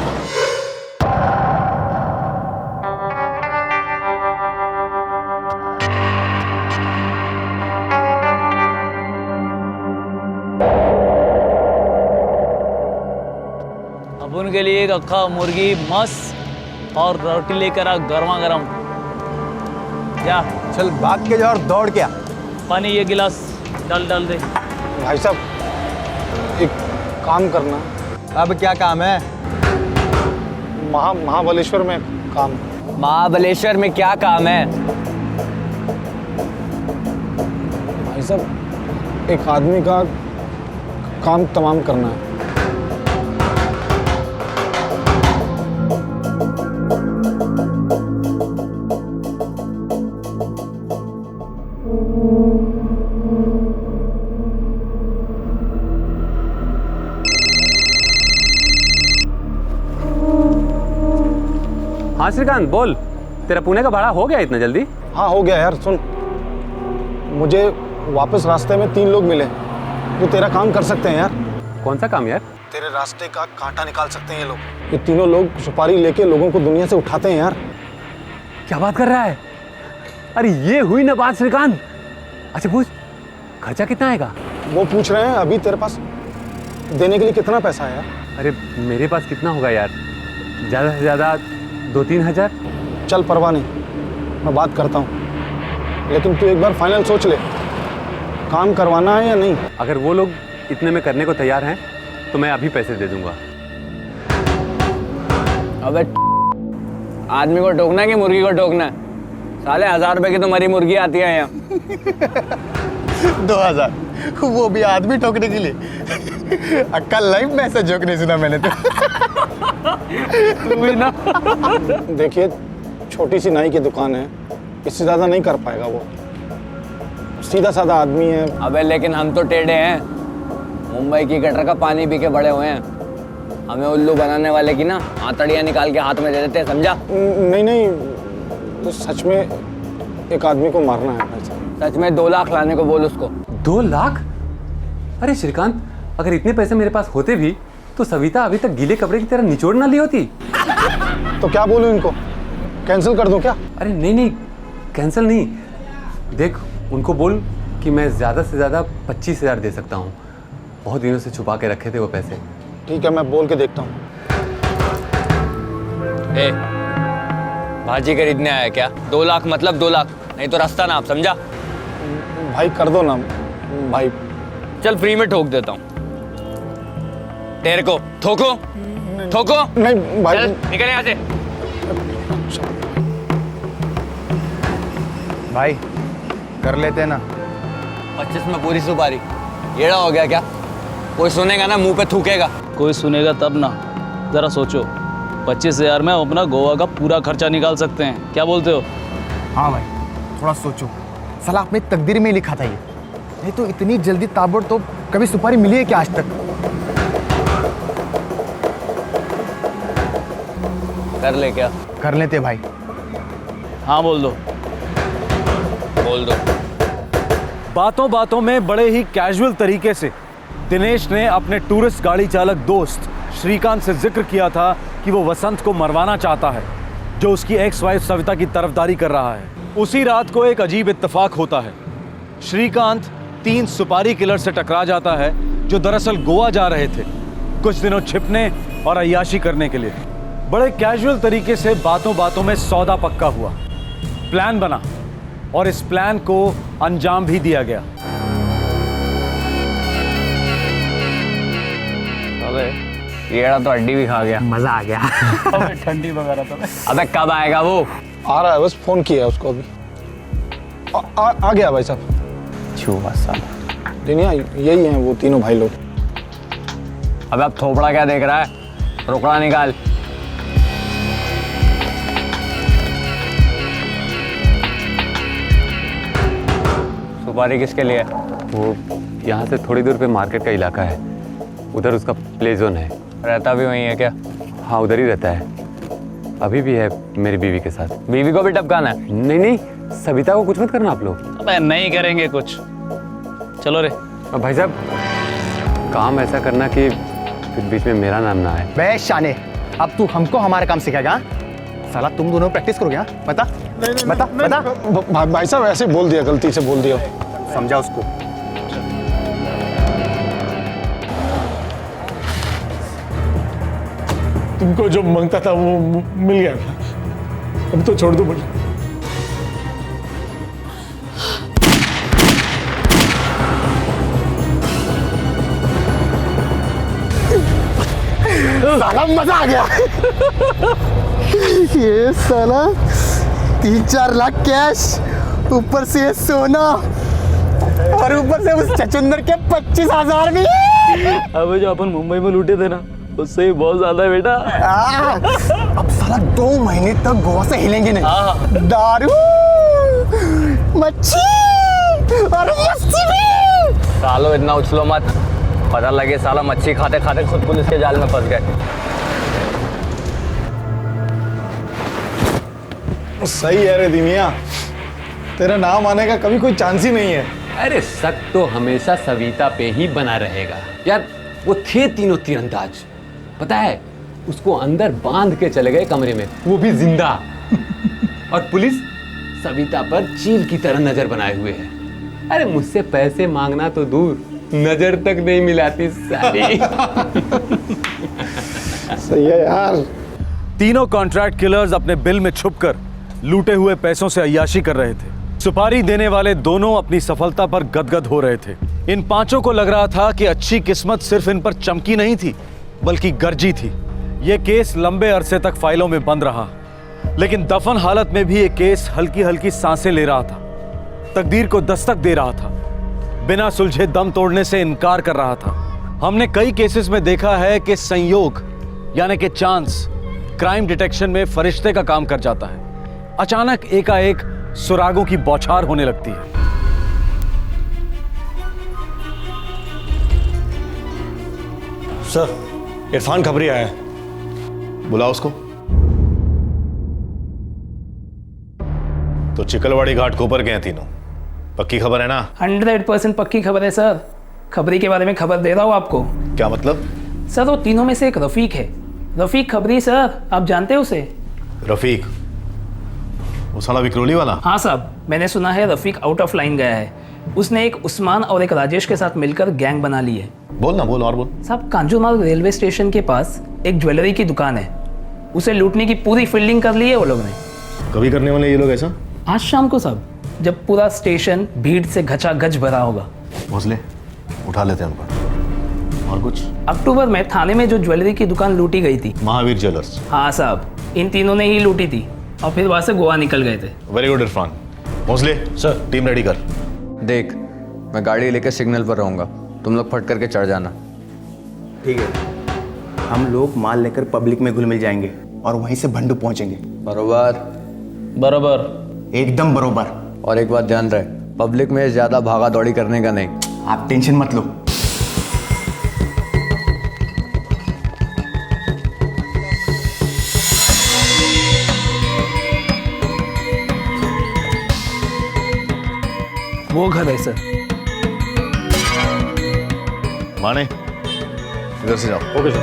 Speaker 6: अब उनके लिए एक अक्खा मुर्गी मस्त और रोटी लेकर आ गर्मा गर्म। क्या
Speaker 14: चल भाग के जा और दौड़ के आ।
Speaker 6: पानी ये गिलास डाल दे।
Speaker 14: भाई साहब एक काम करना।
Speaker 13: अब क्या काम है?
Speaker 14: महाबलेश्वर में काम।
Speaker 11: महाबलेश्वर में क्या काम है?
Speaker 6: भाई साहब, एक आदमी का काम तमाम करना है।
Speaker 16: हाँ श्रीकांत बोल, तेरा पुणे का भाड़ा हो गया इतना जल्दी?
Speaker 6: हाँ हो गया यार। सुन, मुझे वापस रास्ते में 3 लोग मिले जो तेरा काम कर सकते हैं यार।
Speaker 16: कौन सा काम यार?
Speaker 6: तेरे रास्ते का कांटा निकाल सकते हैं ये लोग। ये तीनों लोग सुपारी लेके लोगों को दुनिया से उठाते हैं यार।
Speaker 16: क्या बात कर रहा है? अरे ये हुई ना बात श्रीकांत। अच्छा पूछ, खर्चा कितना आएगा?
Speaker 6: वो पूछ रहे हैं अभी तेरे पास देने के लिए कितना पैसा है यार।
Speaker 16: अरे मेरे पास कितना होगा यार, ज़्यादा से ज़्यादा 2-3 हज़ार।
Speaker 6: चल परवाह नहीं, मैं बात करता हूँ, लेकिन तू एक बार फाइनल सोच ले, काम करवाना है या नहीं।
Speaker 16: अगर वो लोग इतने में करने को तैयार हैं तो मैं अभी पैसे दे दूंगा।
Speaker 11: अबे आदमी को टोकना कि मुर्गी को टोकना? साले 1000 रुपए की तो मरी मुर्गी आती है यहाँ।
Speaker 19: 2000, वो भी आदमी ठोकने के लिए। अक्कल लाइफ में ऐसा जोक नहीं सुना मैंने तो।
Speaker 6: ना देखिए, छोटी सी नाई की दुकान है, इससे ज्यादा नहीं कर पाएगा वो। सीधा साधा आदमी है।
Speaker 11: अबे लेकिन हम तो टेढ़े हैं, मुंबई की गटर का पानी पी के बड़े हुए हैं। हमें उल्लू बनाने वाले की ना आंतड़ियाँ निकाल के हाथ में दे देते हैं, समझा?
Speaker 6: नहीं नहीं, तो सच में एक आदमी को मारना है भाई साहब।
Speaker 11: सच में 2 लाख लाने को बोल उसको।
Speaker 16: 2 लाख? अरे श्रीकांत, अगर इतने पैसे मेरे पास होते भी तो सविता अभी तक गीले कपड़े की तरह निचोड़ ना ली होती।
Speaker 6: तो क्या बोलूं इनको, कैंसिल कर दूं क्या?
Speaker 16: अरे नहीं नहीं, कैंसिल नहीं। देख, उनको बोल कि मैं ज़्यादा से ज़्यादा 25,000 दे सकता हूँ। बहुत दिनों से छुपा के रखे थे वो पैसे।
Speaker 6: ठीक है, मैं बोल के देखता हूँ।
Speaker 11: ए, भाजी खरीदने आया क्या? 2 लाख मतलब 2 लाख, नहीं तो रास्ता ना आप, समझा?
Speaker 6: भाई कर दो ना भाई।
Speaker 11: चल फ्री में ठोक देता हूँ तेरे को। ठोको ठोको।
Speaker 6: नहीं भाई,
Speaker 11: निकल यहाँ से।
Speaker 19: भाई कर लेते हैं ना।
Speaker 11: 25 में पूरी सुपारी। येड़ा हो गया क्या? कोई सुनेगा ना मुंह पे थूकेगा।
Speaker 15: कोई सुनेगा तब ना, जरा सोचो। 25,000 में हम अपना गोवा का पूरा खर्चा निकाल सकते हैं, क्या बोलते हो?
Speaker 19: हाँ भाई, थोड़ा सोचो। साला अपनी तकदीर में लिखा था ये, नहीं तो इतनी जल्दी ताबड़तोड़ कभी सुपारी मिली है क्या आज तक?
Speaker 11: कर ले क्या?
Speaker 19: कर लेते भाई।
Speaker 15: हाँ बोल दो।
Speaker 11: बोल दो।
Speaker 8: बातों बातों में बड़े ही कैजुअल तरीके से दिनेश ने अपने टूरिस्ट गाड़ी चालक दोस्त श्रीकांत से जिक्र किया था कि वो वसंत को मरवाना चाहता है, जो उसकी एक्स वाइफ सविता की तरफदारी कर रहा है। उसी रात को एक अजीब इत्तेफाक होता है। श्रीकांत 3 सुपारी किलर से टकरा जाता है, जो दरअसल गोवा जा रहे थे कुछ दिनों छिपने और अय्याशी करने के लिए। बड़े कैजुअल तरीके से बातों बातों में सौदा पक्का हुआ, प्लान बना और इस प्लान को अंजाम भी दिया गया।
Speaker 11: अबे येड़ा तो हड्डी भी खा गया। मजा आ गया।
Speaker 19: अबे ठंडी वगैरह तो।
Speaker 11: अबे कब आएगा वो?
Speaker 6: आ रहा है, बस फोन किया है उसको अभी। आ गया भाई साहब।
Speaker 11: छुआ साला।
Speaker 6: दुनिया यही हैं वो तीनों भाई लोग।
Speaker 11: अबे अब थोपड़ा क्या देख रहा है? रोकड़ा निकाल। सुपारी किसके लिए?
Speaker 16: वो यहाँ से थोड़ी दूर पे मार्केट का इलाका है, उधर उसका प्ले जोन है।
Speaker 11: रहता भी वहीं है क्या?
Speaker 16: हाँ उधर ही रहता है, अभी भी है मेरी बीवी के साथ।
Speaker 11: बीवी को भी टपकाना है?
Speaker 16: नहीं नहीं, सविता को कुछ मत करना आप लोग।
Speaker 15: अबे नहीं करेंगे कुछ, चलो रे।
Speaker 16: भाई साहब, काम ऐसा करना कि फिर बीच में मेरा नाम ना आए।
Speaker 19: बे शाने, अब तू हमको हमारा काम सिखाएगा? साला तुम दोनों प्रैक्टिस करोगे? बता बता बता।
Speaker 6: भाई साहब ऐसे बोल दिया, गलती से बोल दिया,
Speaker 19: समझा उसको।
Speaker 20: तुमको जो मांगता था वो मिल गया, अब तो छोड़ दो मुझे।
Speaker 19: साला मजा आ गया। ये साला 3-4 लाख कैश, ऊपर से ये सोना, और ऊपर से उस चचुंदर के 25,000 भी।
Speaker 15: अबे जो अपन मुंबई में लूटे थे ना, उससे ही बहुत ज्यादा है बेटा।
Speaker 19: अब साला 2 महीने तक गोवा से हिलेंगे नहीं। दारू, मच्छी और मस्ती भी।
Speaker 11: सालो इतना उछलो मत, पता लगे साला मच्छी खाते खाते खुद पुलिस के जाल में फंस गए।
Speaker 14: सही है रे दिमिया, तेरा नाम आने का कभी कोई चांस ही नहीं है।
Speaker 16: अरे शक तो हमेशा सविता पे ही बना रहेगा यार। वो थे तीनों तीरंदाज, पता है, उसको अंदर बांध के चले गए कमरे में, वो भी जिंदा। और पुलिस सविता पर चील की तरह नजर बनाए हुए है। अरे मुझसे पैसे मांगना तो दूर, नजर तक नहीं मिलाती साली।
Speaker 14: सही है यार।
Speaker 8: तीनों कॉन्ट्रैक्ट किलर्स अपने बिल में छुपकर लूटे हुए पैसों से अय्याशी कर रहे थे। सुपारी देने वाले दोनों अपनी सफलता पर गदगद हो रहे थे। इन पांचों को लग रहा था कि अच्छी किस्मत सिर्फ इन पर चमकी नहीं थी, बल्कि गरजी थी। यह केस लंबे अरसे तक फाइलों में बंद रहा, लेकिन दफन हालत में भी यह केस हल्की हल्की सांसें ले रहा था, तकदीर को दस्तक दे रहा था, बिना सुलझे दम तोड़ने से इनकार कर रहा था। हमने कई केसेस में देखा है कि संयोग यानी कि चांस क्राइम डिटेक्शन में फरिश्ते का काम कर जाता है। अचानक एकाएक सुरागों की बौछार होने लगती है।
Speaker 21: सर, इरफान खबरी आया है।
Speaker 8: बुलाओ उसको। तो चिकलवाड़ी घाट को ऊपर गए तीनों, पक्की खबर है ना?
Speaker 2: 100% पक्की खबर है सर। खबरी के बारे में खबर दे रहा हूँ आपको।
Speaker 8: क्या मतलब?
Speaker 2: सर वो तीनों में से एक रफीक है, रफीक खबरी सर, आप जानते हो उसे?
Speaker 8: रफीक, वो साला विक्रोली वाला?
Speaker 2: हाँ साहब, मैंने सुना है रफीक आउट ऑफ लाइन गया है। उसने एक उस्मान और एक राजेश के साथ मिलकर गैंग बना ली है।
Speaker 8: बोल ना, बोल और बोल।
Speaker 2: साहब, कांजूरमार्ग रेलवे स्टेशन के पास एक ज्वेलरी की दुकान है, उसे लूटने की पूरी फील्डिंग कर ली है वो लोग ने।
Speaker 8: कभी करने वाले ये लोग ऐसा?
Speaker 2: आज शाम को साहब, जब पूरा स्टेशन भीड़ से घचाघच भरा होगा।
Speaker 8: भोसले, उठा लेते हैं उनको। और कुछ?
Speaker 2: अक्टूबर में थाने में जो ज्वेलरी की दुकान लूटी गई थी,
Speaker 8: महावीर ज्वेलर्स।
Speaker 2: हाँ साहब, इन तीनों ने ही लूटी थी और फिर वहां से गोवा निकल गए थे।
Speaker 8: Very good Irfan. Bhosle sir, team ready कर।
Speaker 11: देख, मैं गाड़ी लेकर सिग्नल पर रहूंगा, तुम लोग फट करके चढ़ जाना।
Speaker 19: ठीक है, हम लोग माल लेकर पब्लिक में घुल मिल जाएंगे और वहीं से भंडू पहुंचेंगे।
Speaker 11: बरोबर?
Speaker 2: बरोबर,
Speaker 19: एकदम बरोबर।
Speaker 11: और एक बात ध्यान रहे, पब्लिक में ज्यादा भागा दौड़ी करने का नहीं।
Speaker 19: आप टेंशन मत लो।
Speaker 2: वो घर है सर।
Speaker 8: माने, इधर से जाओ। Okay sir.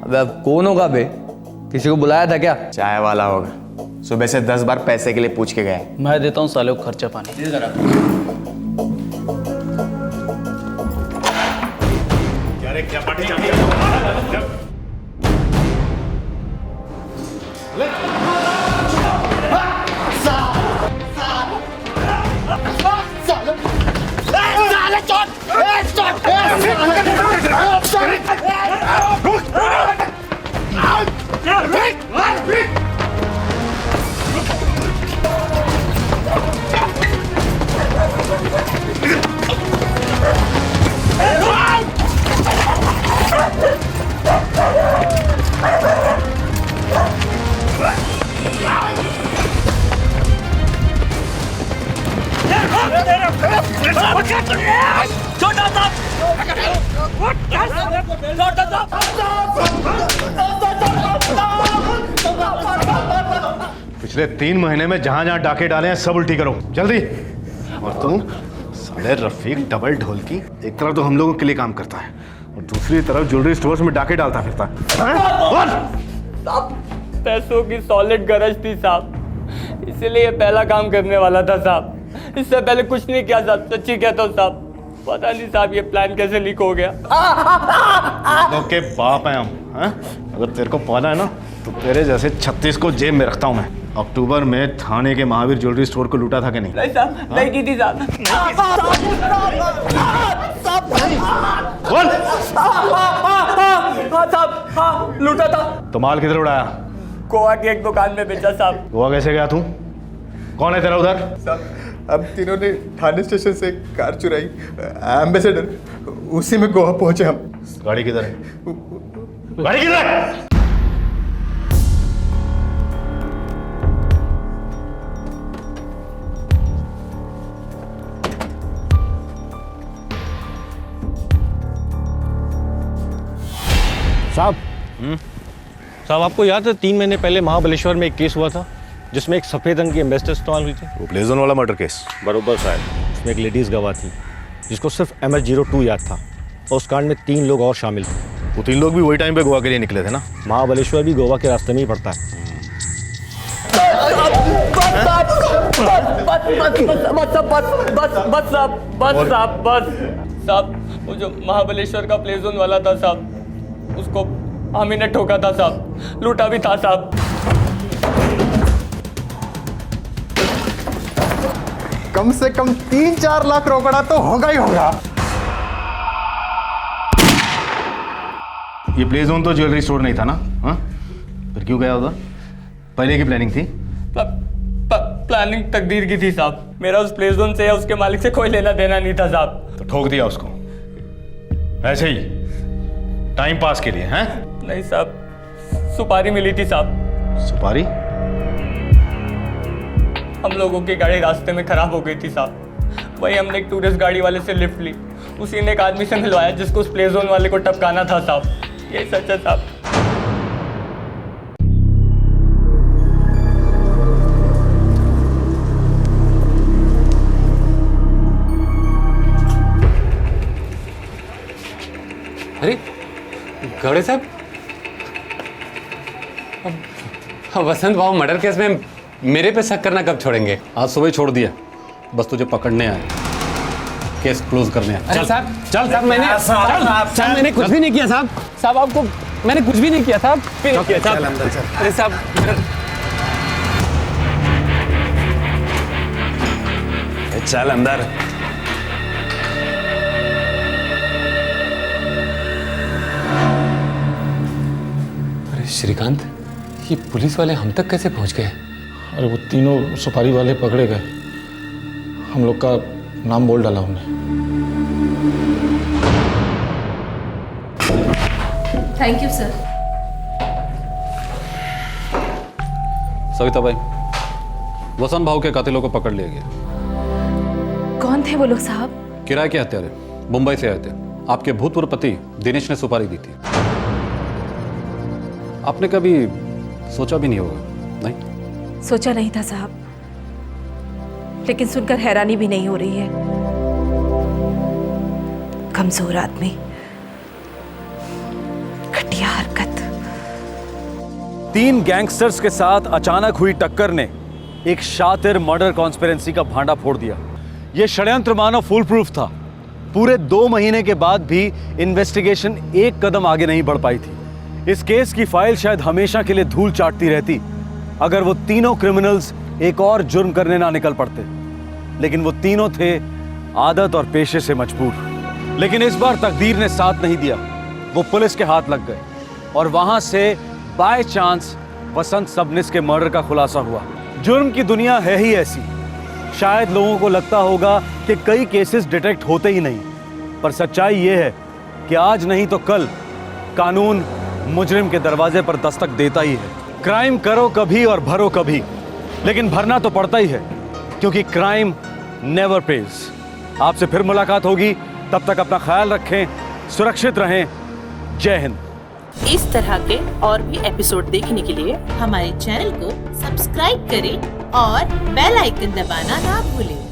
Speaker 11: अबे अब कौन होगा बे? किसी को बुलाया था क्या?
Speaker 19: चाय वाला होगा, सुबह से 10 बार पैसे के लिए पूछ के गया।
Speaker 15: मैं देता हूँ साले को खर्चा पानी।
Speaker 8: क्या पार्टी चाहती पिछले 3 महीने में जहां जहां डाके डाले हैं सब उल्टी करो जल्दी। और तुम साले रफीक डबल ढोल की, एक तरफ तो हम लोगों के लिए काम करता है और दूसरी तरफ ज्वेलरी स्टोर्स में डाके डालता फिरता है।
Speaker 11: पैसों की सॉलिड गरज थी साहब, इसीलिए ये पहला काम करने वाला था साहब। इससे पहले कुछ नहीं किया साहब, सच्ची कहता हूँ साहब। पता नहीं साहब ये प्लान कैसे लीक हो गया।
Speaker 8: लोग के बाप हैं हम, हैं? अगर तेरे को पाना है ना तो तेरे जैसे 36 को जेब में रखता हूं मैं।
Speaker 21: अक्टूबर में थाने के महावीर ज्वेलरी स्टोर को लूटा था कि नहीं?
Speaker 11: नहीं साहब, नहीं की थी साहब।
Speaker 21: बोल।
Speaker 11: साहब, लूटा था।
Speaker 21: तो माल किधर उड़ाया?
Speaker 11: गोवा की एक दुकान में बेचा साहब।
Speaker 21: गोवा कैसे गया तू? कौन है तेरा उधर?
Speaker 19: साहब अब तीनों ने थाने स्टेशन से कार चुराई, एम्बेसडर, उसी में गोवा पहुंचे हम।
Speaker 21: गाड़ी किधर है? गाड़ी किधर है?
Speaker 8: साहब साहब, आपको याद है 3 महीने पहले महाबलेश्वर में एक केस हुआ था जिसमें एक सफेद रंग की एम्बेसडर इस्तेमाल हुई थी?
Speaker 21: वो प्लेजोन वाला मर्डर केस।
Speaker 8: बरोबर साहब, उसमें एक लेडीज गवाह थी जिसको सिर्फ MS-02 याद था और उस कांड में 3 लोग और शामिल थे।
Speaker 21: वो 3 लोग भी वही टाइम पे गोवा के लिए निकले थे ना?
Speaker 8: महाबलेश्वर भी गोवा के रास्ते में ही पड़ता है।
Speaker 11: साहब, वो जो महाबलेश्वर का प्ले जोन वाला था साहब, उसको हम ही ने ठोका था साहब, लूटा भी था साहब।
Speaker 19: कम से कम 3-4 लाख रोकड़ा तो होगा ही होगा।
Speaker 21: ये प्ले जोन तो ज्वेलरी स्टोर नहीं था ना? हाँ, फिर क्यों गया उधर? पहले की प्लानिंग थी?
Speaker 11: प्लानिंग तकदीर की थी साहब। मेरा उस प्ले जोन से या उसके मालिक से कोई लेना देना नहीं था साहब।
Speaker 21: तो ठोक दिया उसको ऐसे ही टाइम पास के लिए? हैं?
Speaker 11: नहीं साहब, सुपारी मिली थी साहब।
Speaker 21: सुपारी?
Speaker 11: हम लोगों की गाड़ी रास्ते में खराब हो गई थी साहब, वही हमने एक टूरिस्ट गाड़ी वाले से लिफ्ट ली, उसी ने एक आदमी से मिलवाया जिसको उस प्ले जोन वाले को टपकाना था साहब। यही सच है साहब।
Speaker 16: अरे गौड़े साहब, वसंत भाव मर्डर केस में मेरे पे शक करना कब छोड़ेंगे?
Speaker 7: आज सुबह छोड़ दिया, बस तुझे पकड़ने आए, केस क्लोज करने आए।
Speaker 16: चल साहब, चल साहब, मैंने कुछ भी नहीं किया साहब। साहब आपको मैंने कुछ भी नहीं किया साहब।
Speaker 21: चल अंदर चल।
Speaker 16: अरे साहब,
Speaker 21: चल अंदर।
Speaker 16: अरे श्रीकांत, ये पुलिस वाले हम तक कैसे पहुंच गए?
Speaker 14: अरे वो तीनों सुपारी वाले पकड़े गए, हम लोग का नाम बोल डाला हमने।
Speaker 4: Thank you sir.
Speaker 7: सविता भाई, वसंत भाव के कातिलों को पकड़ लिया गया।
Speaker 4: कौन थे वो लोग साहब?
Speaker 7: किराए के हत्यारे, मुंबई से आए थे। आपके भूतपूर्व पति दिनेश ने सुपारी दी थी। आपने कभी सोचा भी नहीं होगा? नहीं
Speaker 4: सोचा नहीं था साहब, लेकिन सुनकर हैरानी भी नहीं हो रही है। कमजोर आदमी, घटिया हरकत।
Speaker 8: 3 गैंगस्टर्स के साथ अचानक हुई टक्कर ने एक शातिर मर्डर कॉन्स्पिरेंसी का भांडा फोड़ दिया। यह षड्यंत्र मानो फुल प्रूफ था। पूरे 2 महीने के बाद भी इन्वेस्टिगेशन एक कदम आगे नहीं बढ़ पाई थी। इस केस की फाइल शायद हमेशा के लिए धूल चाटती रहती अगर वो तीनों क्रिमिनल्स एक और जुर्म करने ना निकल पड़ते। लेकिन वो तीनों थे आदत और पेशे से मजबूर। लेकिन इस बार तकदीर ने साथ नहीं दिया। वो पुलिस के हाथ लग गए और वहां से बाय चांस वसंत सबनिस के मर्डर का खुलासा हुआ। जुर्म की दुनिया है ही ऐसी। शायद लोगों को लगता होगा कि कई केसेस डिटेक्ट होते ही नहीं, पर सच्चाई ये है कि आज नहीं तो कल कानून मुजरिम के दरवाजे पर दस्तक देता ही है। क्राइम करो कभी और भरो कभी, लेकिन भरना तो पड़ता ही है, क्योंकि क्राइम नेवर पेज। आपसे फिर मुलाकात होगी, तब तक अपना ख्याल रखें, सुरक्षित रहें। जय हिंद।
Speaker 1: इस तरह के और भी एपिसोड देखने के लिए हमारे चैनल को सब्सक्राइब करें और बेल आइकन दबाना ना भूलें।